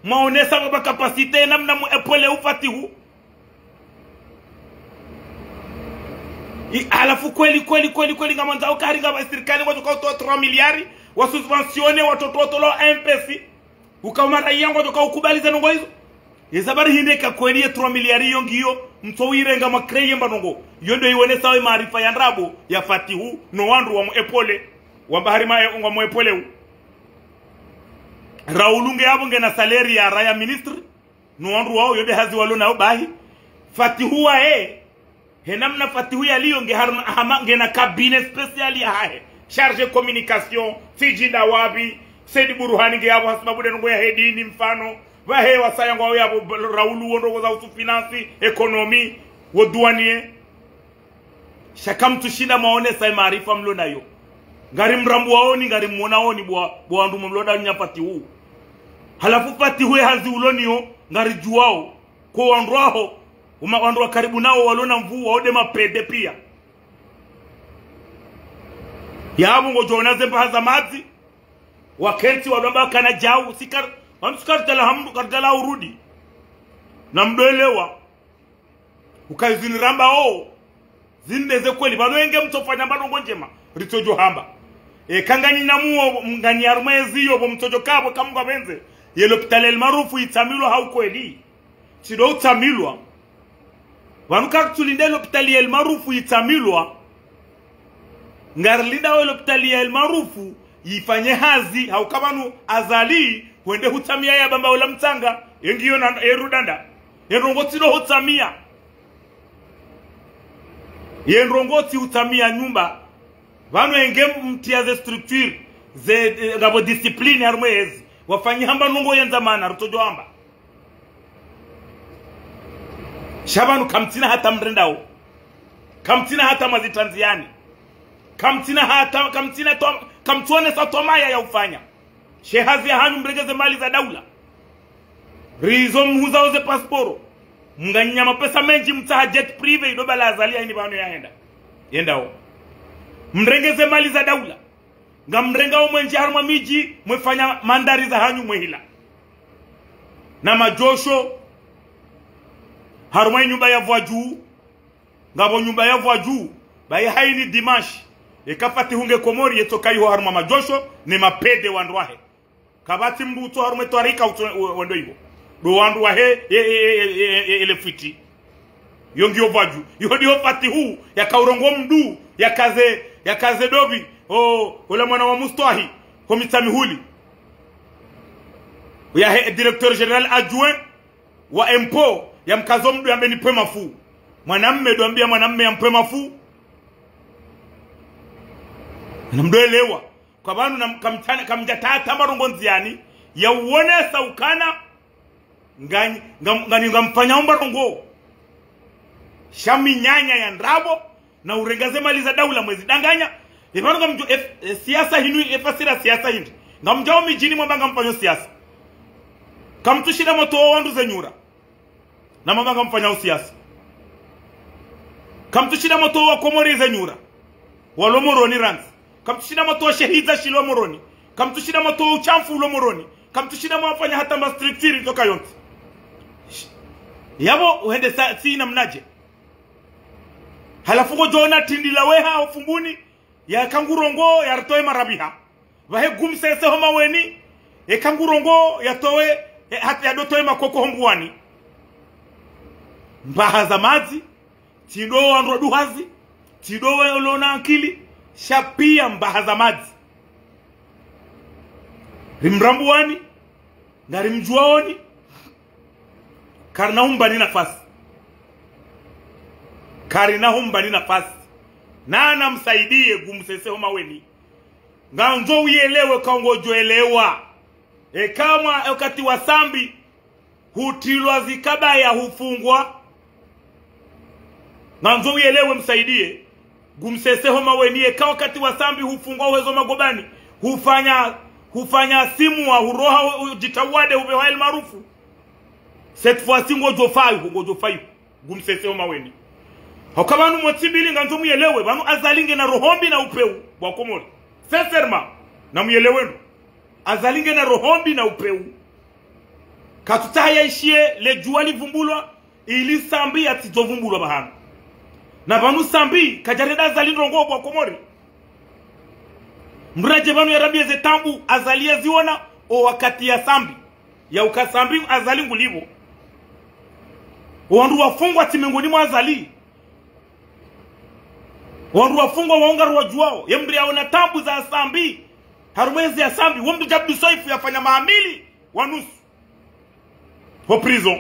maonesa wa kapasite namna mu epole ufatihu alafu kweli ngamanza ukaringa wa serikali watoka 3 miliari wa subventione watoto tolo MPC ukamara yango watoka ukubaliza nongo hizo yesabari hindeka kweli 3 miliari yongiyo mtowirenga makreye mbanongo yondo iwone sawe maarifa ya ndrabo ya Fatihu no wandu wa muepole wa bahari mae ngwa muepole Raulunge yabo ngena salary ya raya ministry no wandu wao yode hazi walona bahi fatihu henamna fatihu yaliyo ngena cabinet spécial ya hae charge communication fiji dawabi Said Buruhani nge yabo hasima bude ngo ya hedini mfano wahe wasaya ngo yabo Raulu wondo za usu finance economy woduanie shakam tushinda maone sai maarifa mlo nayo ngari mrambu waoni ngari muonaoni bwa ndu mloda nyapati huu halafu pati huwe hazi ulonio ngari juwao kwa wandraho wandraho karibu nao walona mvua ode mapede pia yabu ngojona zemba haza mazi wakenti wadamba kana jau sikar wamsukartala hamdu kartala urudi na mdoelewa ukaziniramba zindeze kweli banwenge mtofanya mbano njema ritojo hamba kangani namuo mngani arumezi yobo mtojo kabo kamugwa benze yelopitale marufu itamilwa hau kweli sido utamilwa wanuka tulinde lopitali el marufu itamilwa ngarlinda lopitali el marufu ifanye hazi hau kabanu azali wende hutamia ya bamba wala mtanga yengiyo na erudanda yenrongoti do hutamia yenrongoti hutamia nyumba vanu enge mtiaze structure ze ngabo discipline harmezi wafanyi hamba nungo yenza mana rutojo hamba shabanu kamtina hata mrendao kamtina hata mazitanziani kamtuone sa tomaya ya ufanya shehazi ya hanyu mregeze mali za daula rizo mhuza oze pasporo mnganya mapesa menji mtaha jet prive idoba la azalia ini bano ya yendao mrengeze mali za daula nga mrenga umwenji haruma miji mwefanya mandari za hanyu mwehila na majosho haruma nyumba ya vwaju ngabo nyumba ya vwaju bayi haini dimashi ekafati hunge komori yetoka iho haruma majosho ni mapede wandwahe kabati mbuto haruma twarika wando iho do wandwahe ele fiti yongi ovaju yuhodi hofati huu ya kaurongo mdu ya kaze dobi ule mwana wa Mustahi komitami huli ya directeur general adjoint wa empo ya mkazo mdu ya mbeni pwe mafu mwanamme doambia mwanamme ya mpwe mafu na mdoelewa kwa banu na kamjata tamarongo nziani ya uone saukana ngani ngamfanya umbarongo shami nyanya ya ndrabo na urengaze mali za daula mwezi danganya ifano ngamjo siasa hinu efasira siasa hindi ngamjao mijini mwamba ngamfanyo siasa kamtushida moto wandu zenyura na mwamba ngamfanyo siasa kamtushida moto wa komori zenyura walomoroni ranzi kamtushida moto shehiza shilo moroni kamtushida moto uchamfu ulo moroni kamtushida mwafanya hata mastriktiri toka yonti yabo uende si namnaje halafu ko jona tindila weha ufumbuni ya kangurongo ya rtoe marabiha vahe gumsese homa weni kangurongo ya towe hata ya dotoe makoko hombuani mbaha za mazi tido androdu hazi tido olona akili shapia mbaha za mazi rimrambuani ngari mjuaoni karna humbani nafasi karina humbani nafasi nana msaidie gumsese homa weni nganjo uielewe kaongojo elewa kama wakati wa sambi hutilwa zikabaya hufungwa nganjo uielewe msaidie gumsese homa weni kama wakati wa sambi hufungwa uwezo magobani hufanya simu wa huroha jitawade ubewa el marufu cette fois ngojo fayu gumsese homa weni hakabanu motibili nganzo muyelewe banu azalinge na rohombi na upeu bwa komori sincèrement na muyelewenu azalinge na rohombi na upeu katutaya ishie le juali vumbulwa ili sambi atizovumbulwa bahana na banu sambi kajareda azalindrongo bwa komori mraje banu ya rabia zetambu azalia ziona o wakati ya sambi ya ukasambi azalingu libo wandu wafungwa timengoni mwa azali wandu wafungwa waongaru wajuao yembri yaona tambu za sambi harumwezi ya sambi wamdu jabdu soifu yafanya maamili wanusu ho prison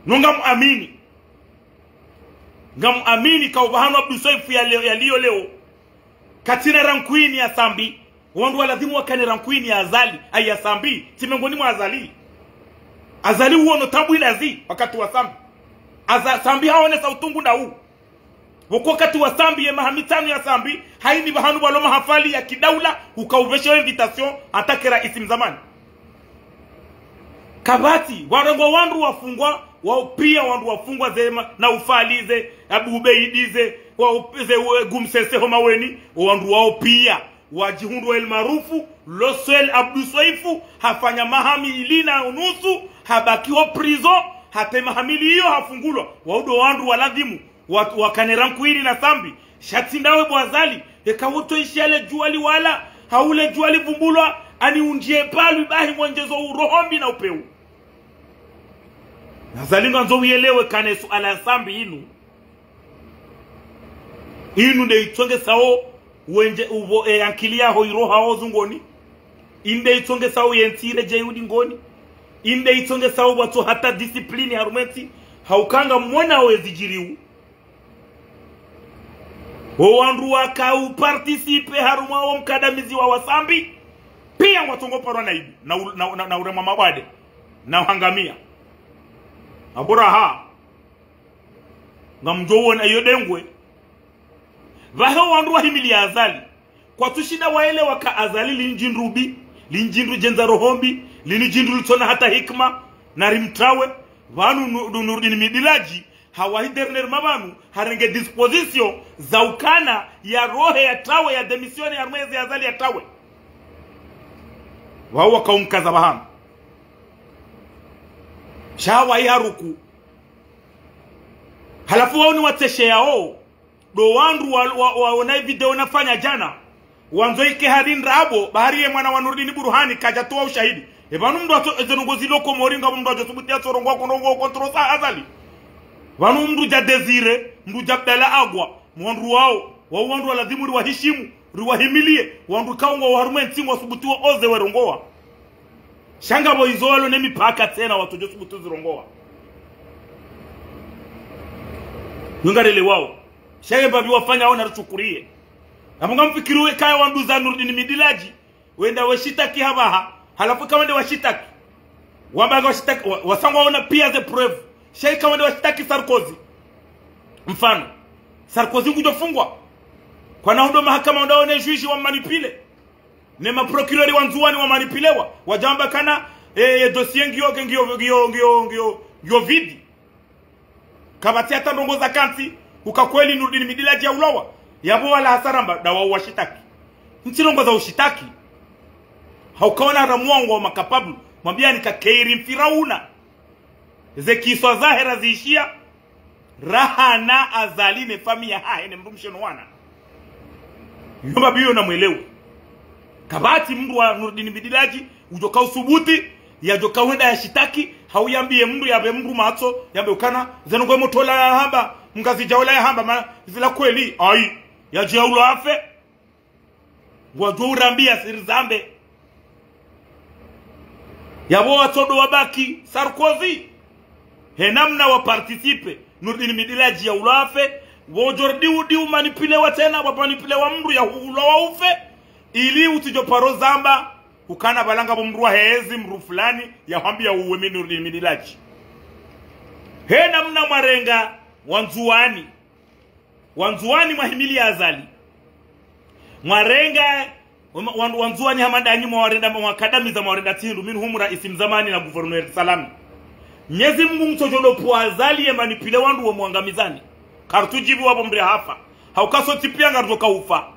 nunga muamini ngam amini ka ubahano Abdul Saifu ya leo katina rankwini ya sambi wandu walazimu wakane rankwini ya azali ay ya sambi timengoni mwa azali huono tabu ilazi wakati wa sambi sambi haone sautungu na huu wakati wa sambi ya mahamitano ya sambi haini bahanu walo mahafali ya kidaula ukauvesha invitation atakera isim zamani kabati warongo wandu wafungwa wao pia wandu wafungwa zema na ufalize Abu Ubeidize waupeze gumsese homaweni wandu wao pia wajihundu el marufu losel Abdul Saifu hafanya mahami ilina unusu habakiwa prison hata mahamili hiyo hafungulwa waudo wandu waladhimu wakanerankuiri na sambi shatindawe bwazali ekawoto ishale juali wala haule juali vumbulwa ani unjie palu bahi mwenjezo urohombi na upeu nazalinga nzo uyelewe kane suala sambi inu de itonge sao wenje uvo yankilia ho iroha ozungoni inde itonge sao yentire jeyudi ngoni inde itonge sao watu hata discipline harumeti haukanga mwana wezijiriu wandu wakau participe haruma wa mkadamizi wa wasambi pia watongo parwa naibu na urema mabade na hangamia aburaha ngamjowo na yodengwe vaho wandu wahimili ya azali kwa tushida waele waka azali linjinrubi linjinru jenza rohombi linjinru lutona hata hikma na rimtrawe vanu nurdini midilaji hawahiderner mabanu harenge disposition za ukana ya rohe ya tawe ya demisione ya mwezi azali ya tawe wao wakaumkaza bahamu shawa yaruku halafu wao ni wateshe yao do wandu waona video nafanya jana wanzoike hadin rabo bahari ya mwana wa Nurdin Burhani kajatoa ushahidi vanu mndu azenongozi loko moringa mndu ajosubutia sorongo konongo kontro sa azali vanu mndu ja desire mndu ja bela agwa mwandu wao wandu lazima riwaheshimu riwahimilie wandu kaungo warumenzi wasubutiwa oze werongoa shanga boizolo ne mipaka tena watu josubutu zirongoa nungarele wao shenge babi wafanya ona ruchukurie amunga mfikiruwe kaya wandu za Nurdin Midilaji wenda washitaki habaha halafu kama ndio washitaki wabaga washitaki wasangwa ona pia the proof shei kama ndio washitaki Sarkozy mfano Sarkozy kujofungwa kwa nahundo mahakama ndaone juishi wa manipile ne maprocureur wanzuani wa manipilewa wajamba kana dossier ngio vidi kabati hata ndongoza kanti ukakweli Nurdin Midilaji ya ulawa yabo wala hasaramba dawa washitaki ntilongoza ushitaki haukaona ramuango wa makapablu mwambia nikakeiri mfirauna zekiswa zahera ziishia rahana azaline famia haene mrumsheno wana yomba biyo na mwelewe kabati mndu wa Nurdin Midilaji ujoka usubuti ya joka wenda ya shitaki hauyambie mndu yabe mndu mato yabe ukana zenongwe motola ya hamba mkazi jaula ya hamba zila kweli ai ya jaulo afe wajua urambia siri zambe yabo watodo wabaki Sarkozy henamna wa participe Nurdin Midilaji ya ulafe wojordi manipilewa tena wapanipilewa mndu ya ulawa ufe ili utijoparo zamba ukana balanga mruwa heezi mru fulani ya hambia uwe Nurdin Midilaji henamna marenga wanzuani mahimili ya azali marenga wanzuani hamandanyi mwarenda mwakadamiza mwarenda tindu minhumura isim zamani na guverneur salami nyezi Mungu mtojodo puazali ya manipile wandu wa muangamizani kartujibu wapo mbre hafa haukaso tipia ngarzoka ufa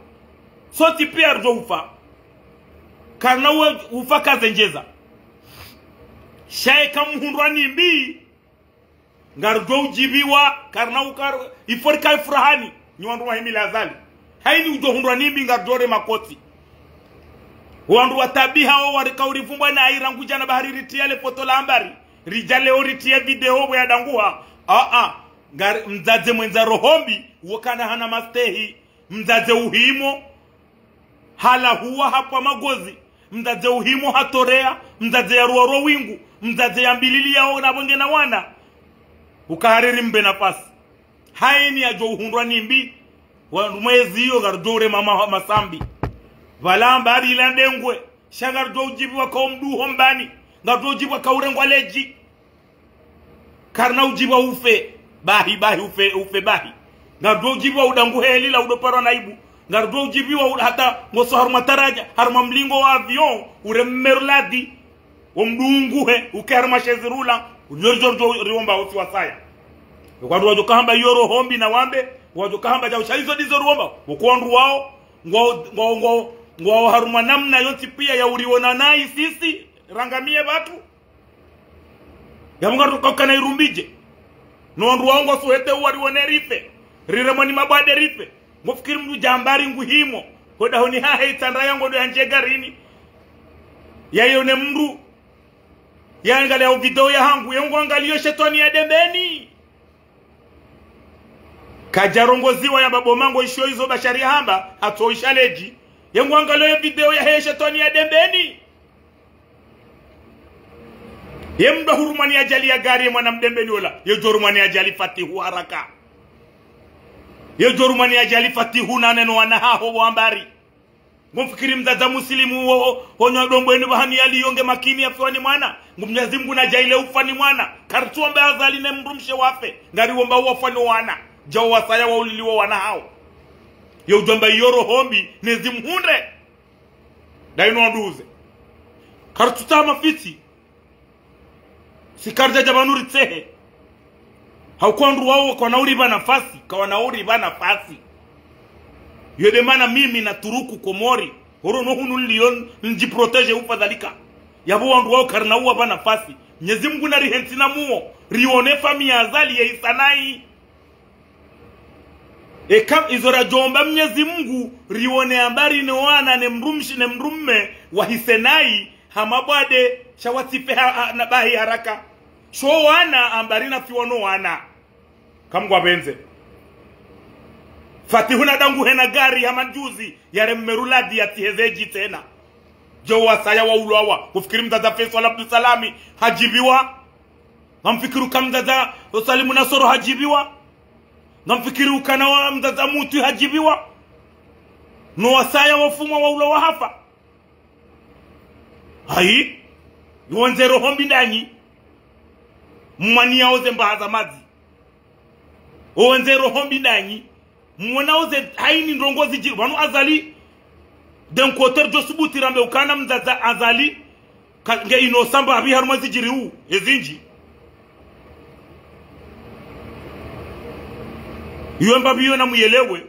so tipia arzo ufa karna ufa kazenjeza shae kamuhundwani mbii ngarzo ujibiwa karna ukaru iforika ifurahani ni wandu wa himila azali haini ujohundwani mbii ngarzo makoti wandu watabiha o warika urifumbwa na iranguja na bahari ritiale foto la ambari rijale oritie video bwe yadanguha mzaze mwenza rohombi wakana hana mastehi mzaze uhimo hala huwa hapa magozi mzaze uhimo hatorea mzaze ya ruoro wingu mzaze ya mbilili yao na bonge na wana ukahariri mbe nafasi haini ya johundwa nimbi wa mwezi hiyo gardore mama masambi valamba ari landengwe shagar do jibu wa komdu hombani ngardo jibu wa kaurengwa leji karna ujibu wa ufe bahi ufe bahi ngardo jibu wa udangu heli la udoparo naibu ngardo jibu wa hata ngoso haruma taraja haruma mlingo wa avion uremmerladi omdunguhe ukarma shezirula unyorjorjo riomba ofi wasaya kwa ndo kamba yoro hombi na wambe wajo kamba ja ushalizo dizo ruomba ukwandu wao ngo haruma namna yonti pia ya uriona nai sisi rangamie watu yamunga tukakana irumbije nondu wangu suhete uwari wonerife riremani mabade rife mufikiri mdu jambari nguhimo koda honi hahe itanda yangu ndo yanje garini yayone mdu yangalia video ya hangu yangu angalio shetani ya dembeni kajarongoziwa ya babo mango isho hizo bashari hamba hatoisha leji yangu angalio video ya shetani ya dembeni yemda hurumani ajali ya gari mwana mdembeni wala yejorumani ajali fatihu haraka yejorumani ajali fatihu naneno wanahaho wambari mfikiri mzaza muslimu honyo dombo enu bahani yali yonge makini afwani mwana Mwenyezi Mungu na jaile ufani mwana kartuombe azali ne mrumshe wafe ngari womba wafani wana jaw wasaya wauliliwa wana hao yo jomba yoro hombi nezimhunde daino nduze kartuta mafiti sikarja jabanuri tsehe haukwandu wao kwa nauri ba nafasi kwa nauri ba nafasi yode mana mimi na turuku komori horo no hunu lion njiprotege ufadhalika yabo wandu wao karna uwa ba nafasi Mwenyezi Mungu na rihentina muo rione fami ya azali ya isanai kam izora jomba Mwenyezi Mungu rione ambari ne wana ne mrumshi ne mrumme wa hisenai hamabade shawatife na bahi haraka sho wana ambari na fiwono wana kamgwa benze fatihuna dangu hena gari ya manjuzi yare mmeruladi ya tihezeji tena jowa saya wa ulwawa kufikiri mzaza Faisal Abdul Salami hajibiwa namfikiru kamzaza Salimu Nasoro hajibiwa namfikiru kana wa mzaza Mutu hajibiwa no wasaya wafumwa wa ulwawa hafa hai yuonzero hombi ndanyi mwani yaoze mbahaza mazi uonzero hombi ndanyi mwonaoze haini ndongozi jiru wanu azali den koter josubuti rambe ukana mzaza azali nge inosamba habi harumazi jiri huu ezinji yuemba biyo na muyelewe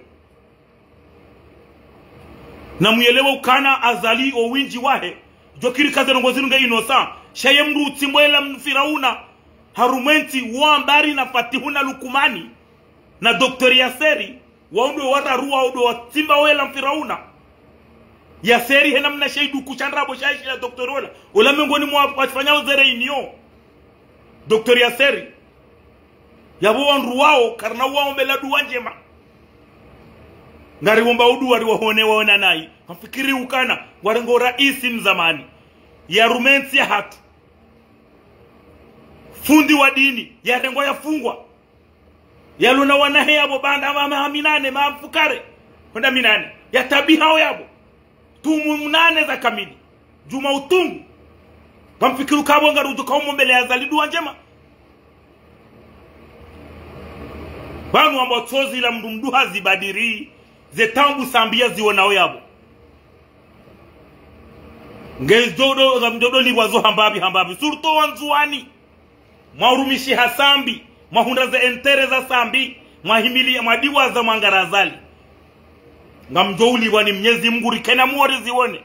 ukana azali o winji wahe jokiri kaze ndongozi nge inosa shaye mru utimwela mfirauna harumenti wambari na fatihuna lukumani na doktori Yaseri waundo watarua udo watimba wela mfirauna Yaseri hena mna shaidu kuchanrabo shaishi la doktori wala ula miongoni mwa wafanya uzere inyo doktori Yaseri yabo wandu wao karna wao mbela duwa njema ngari womba udu wari wahone waona nai mfikiri ukana warengo raisi mzamani ya rumenti ya hatu fundi wa dini ya rengo ya fungwa ya luna wanahe yabo banda mama minane mafukare honda minane ya tabi hao yabo tumu munane za kamili juma utungu pamfikiru kabo ngaru tukaumo mbele ya zalidu wanjema banu ambao tozi la mdumduha zibadiri zetambu sambia zionao yabo ngezodo za mdodo liwazo hambabi surto wanzuani maurumishi hasambi mahunda za entere za sambi mahimili madiwa za mangarazali ngamjouli wani Mwenyezi Mungu rikena muori zione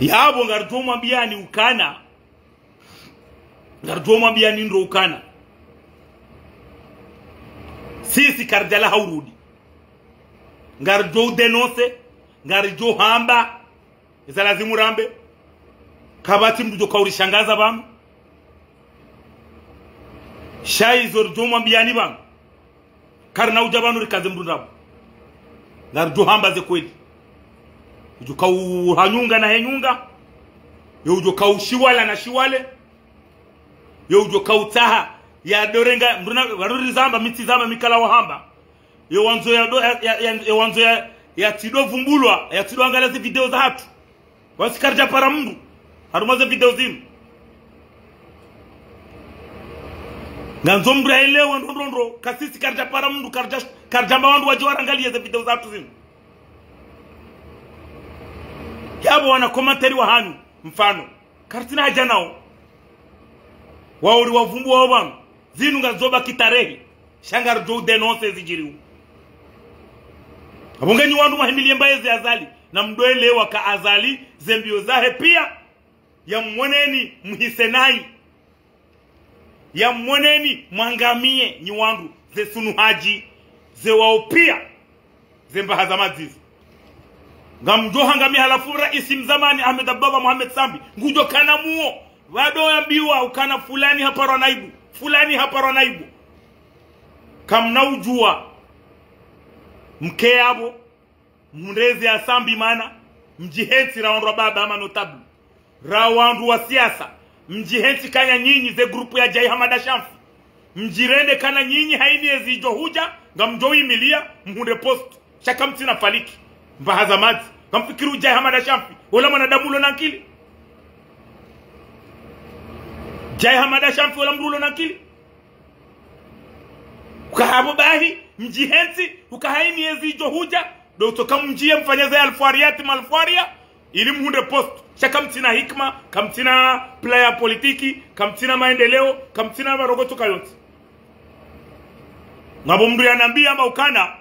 yabo ngarjoma biani ukana ngarjoma biani ndo ukana sisi karjala haurudi ngarjo denose ngarjo hamba isa lazimu rambe kabati mdu kauri shangaza bam shai zorjoma biani bam karna ujabanu rikaze mdu rabu ngarjo hamba ze kweli ujukau hanyunga na henyunga ujukau shiwala na shiwale yo ujo kautaha ya dorenga mruna waruri zamba mitizama mikala wahamba yo wanzo ya wanzo ya tido vumbulwa ya tido angalia video za hatu wasikarja para mndu harumaze video zimu nganzo mbra elewa ndondro kasisi karja para mndu karja mawandu wajora angalia video za hatu zimu yabo wana commentary wa hanu mfano kartina haja nao wauri wavumbu wao bana zinu ngazoba kitarehi shangar do denonce zijiriu abongenyi wandu mahimilie mbaye azali na mdoelewa ka azali zembio zahe pia ya mweneni mhisenai ya mweneni mwangamie nyi wandu ze sunu haji ze wao pia zemba hazamazizi ngamjo hangamia halafu rais mzamani Ahmed Ababa Mohamed Sambi ngujo kana muo wado ambiwa ukana fulani hapa naibu fulani hapa naibu kamna ujua mke yabo mndezi ya Sambi mana mjihensi raonro baba ama notabu rawandu wa siasa mjihensi kanya nyinyi ze grupu ya Jai Hamada Shamfi mjirende kana nyinyi haini ezijo huja ngamjo imilia mhunde post shaka mtina faliki mbahaza mazi kamfikiru Jai Hamada Shamfi wala mwanadamu lo nakili Jai Hamada Shamfi wala mrulo nakili ukahabo bahi mjihensi ukahaini ezijo huja do to kamjie mfanyaze alfuariyati malfuaria ili mhunde post shaka mtina hikma kamtina player politiki kamtina maendeleo kamtina marogoto kayoti ngabo mndu yanambia ama ukana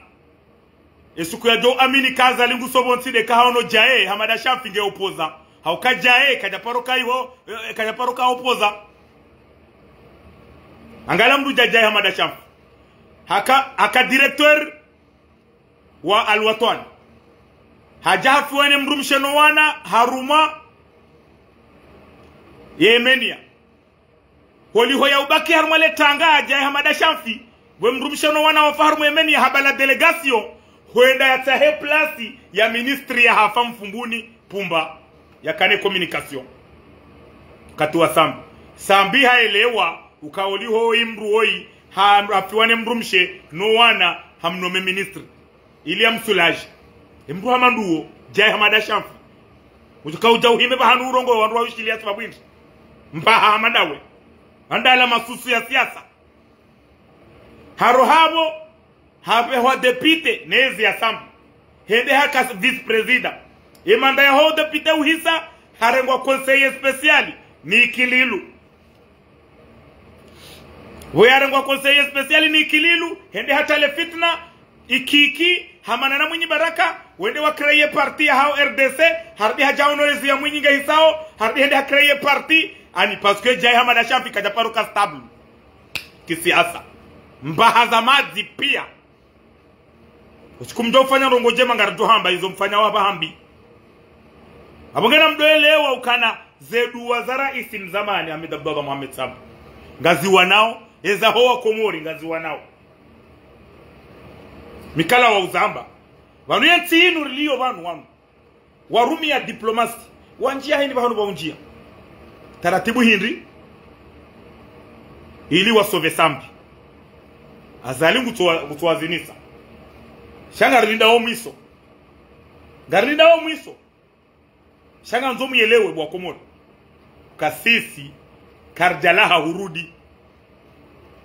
esuku ya jo amini kaza lingu sobontide kahaono Jai Hamada Shamfi nge opoza hauka Jai kajaparoka hiyo kajaparoka opoza angala mndu Jai Hamada Shamfi haka director wa Alwatan hajafuene mrumsheno wana haruma Yemenia holi hoya ubaki haruma le tanga Jai Hamada Shamfi we mrumsheno wana wa faharumu Yemenia habala delegation huenda ya tahe plasi ya ministry ya hafa mfumbuni pumba ya kane communication katuwa Sambi haelewa ukaoli hoi mru hoi hafiwane mrumshe no wana hamnome ministry ili ya msulaji mru hamanduo Jai Hamada Shamfi ujuka ujauhime bahanu urongo wanduwa wishili ya sababu mbaha hamadawe andala masusu ya siasa harohabo habe ho depute nezi ya Sambi hende haka vice president imanda ya ho depute uhisa harengwa conseiller speciali ni Kililu wearengwa conseiller speciali ni Kililu hende hata le fitna ikiki hamana na Mwinyi Baraka wende wa kreye parti ya hao RDC hardi hajaonolezi ya Mwinyi ngahisao hardi hende hakreye parti ani parce que Jai Hamada Shamfi kajaparuka stable kisiasa mbahaza mazi pia usikumjo ufanya rongo jema ngarjo hamba hizo mfanya waba hambi abongena mdoelewa ukana zedu wazara isim zamani Ahmed Ababa Mohamed Sambi ngazi wanao eza hoa Komori ngazi wanao mikala wa uzamba wanu yenti inu rilio wanu warumi ya diplomasi wanjia hini bahanu waunjia taratibu hinri ili wasove Sambi azali ngutuwazinisa shanga rinda o miso garinda o miso shanga nzomu yelewe bwa Komori kasisi karjalaha hurudi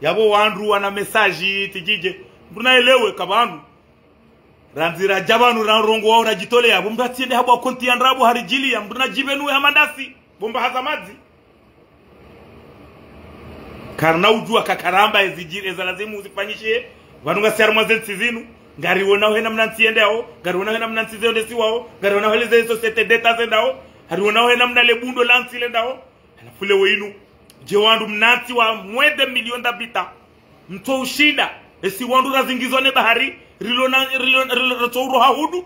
yabo wandu wana message tijije mbuna elewe kabanu ranzira jabanu ranrongo wao rajitole yabo mbatiende habo konti yandrabu harijili ya mbuna jibenu hamadasi bomba hazamazi karna ujua kakaramba ezijire ezalazimu uzifanyishe wanunga siaruma zenzizinu ngari wona hena mnantiendeo ngari wona hena mnantizeo desi wao ngari wona hele ze societe data zendao hari wona hena mnale bundo lansile ndao alafule weinu je wandu mnanti wa mwede milioni d'habitants mto ushinda esi wandu razingizone bahari rilo tsouro hahudu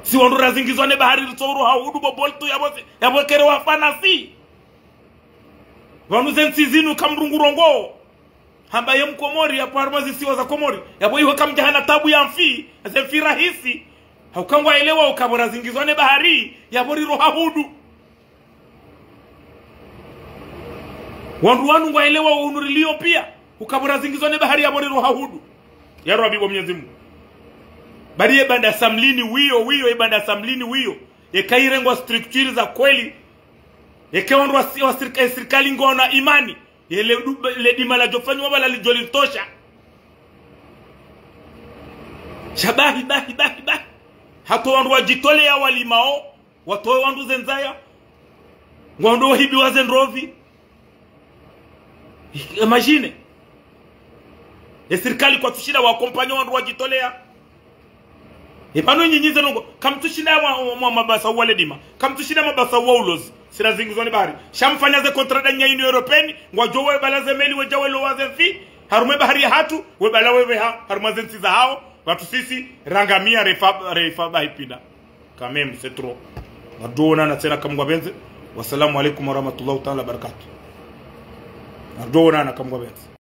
si wandu razingizone bahari tsouro hahudu boboltu yabo kere wa fanasi wanu zensizinu kamrungurongo hamba ye Mkomori ya parmazi siwa za Komori yabo iho kamjahana tabu ya mfi asemfi rahisi haukangwa elewa ukabora zingizone bahari yabo riro hahudu wandu wanu ngwaelewa unurilio pia ukabura zingizone bahari ya boriru hahudu ya Rabbi wa Mwenyezi Mungu bari ebanda samlini wiyo ebanda samlini wiyo ekairengwa structure za kweli ekeondu wa serikali ngona imani le dimala jofanywa wala lijolitosha shabahi bahi hato wandu wajitole ya walimao watoe wandu zenzaya ngondo wahibi wazenrovi imagine serikali kwa tushida wa kompanyo wandu wajitolea ipano nyinyize nongo kamtushida wa mabasa wale dima kamtushida mabasa wa ulozi sira zingizoni bahari shamfanya ze kontrada nya Union European ngwajowe balaze meli wejawe lo wazenfi harume bahari hatu we balawe harumaze ntiza hao watu sisi rangamia refa bahipida kamem setro wadona na tena kamgwa benze wasalamu alaikum warahmatullahi ta'ala barakatuh wadona na kamgwa benze.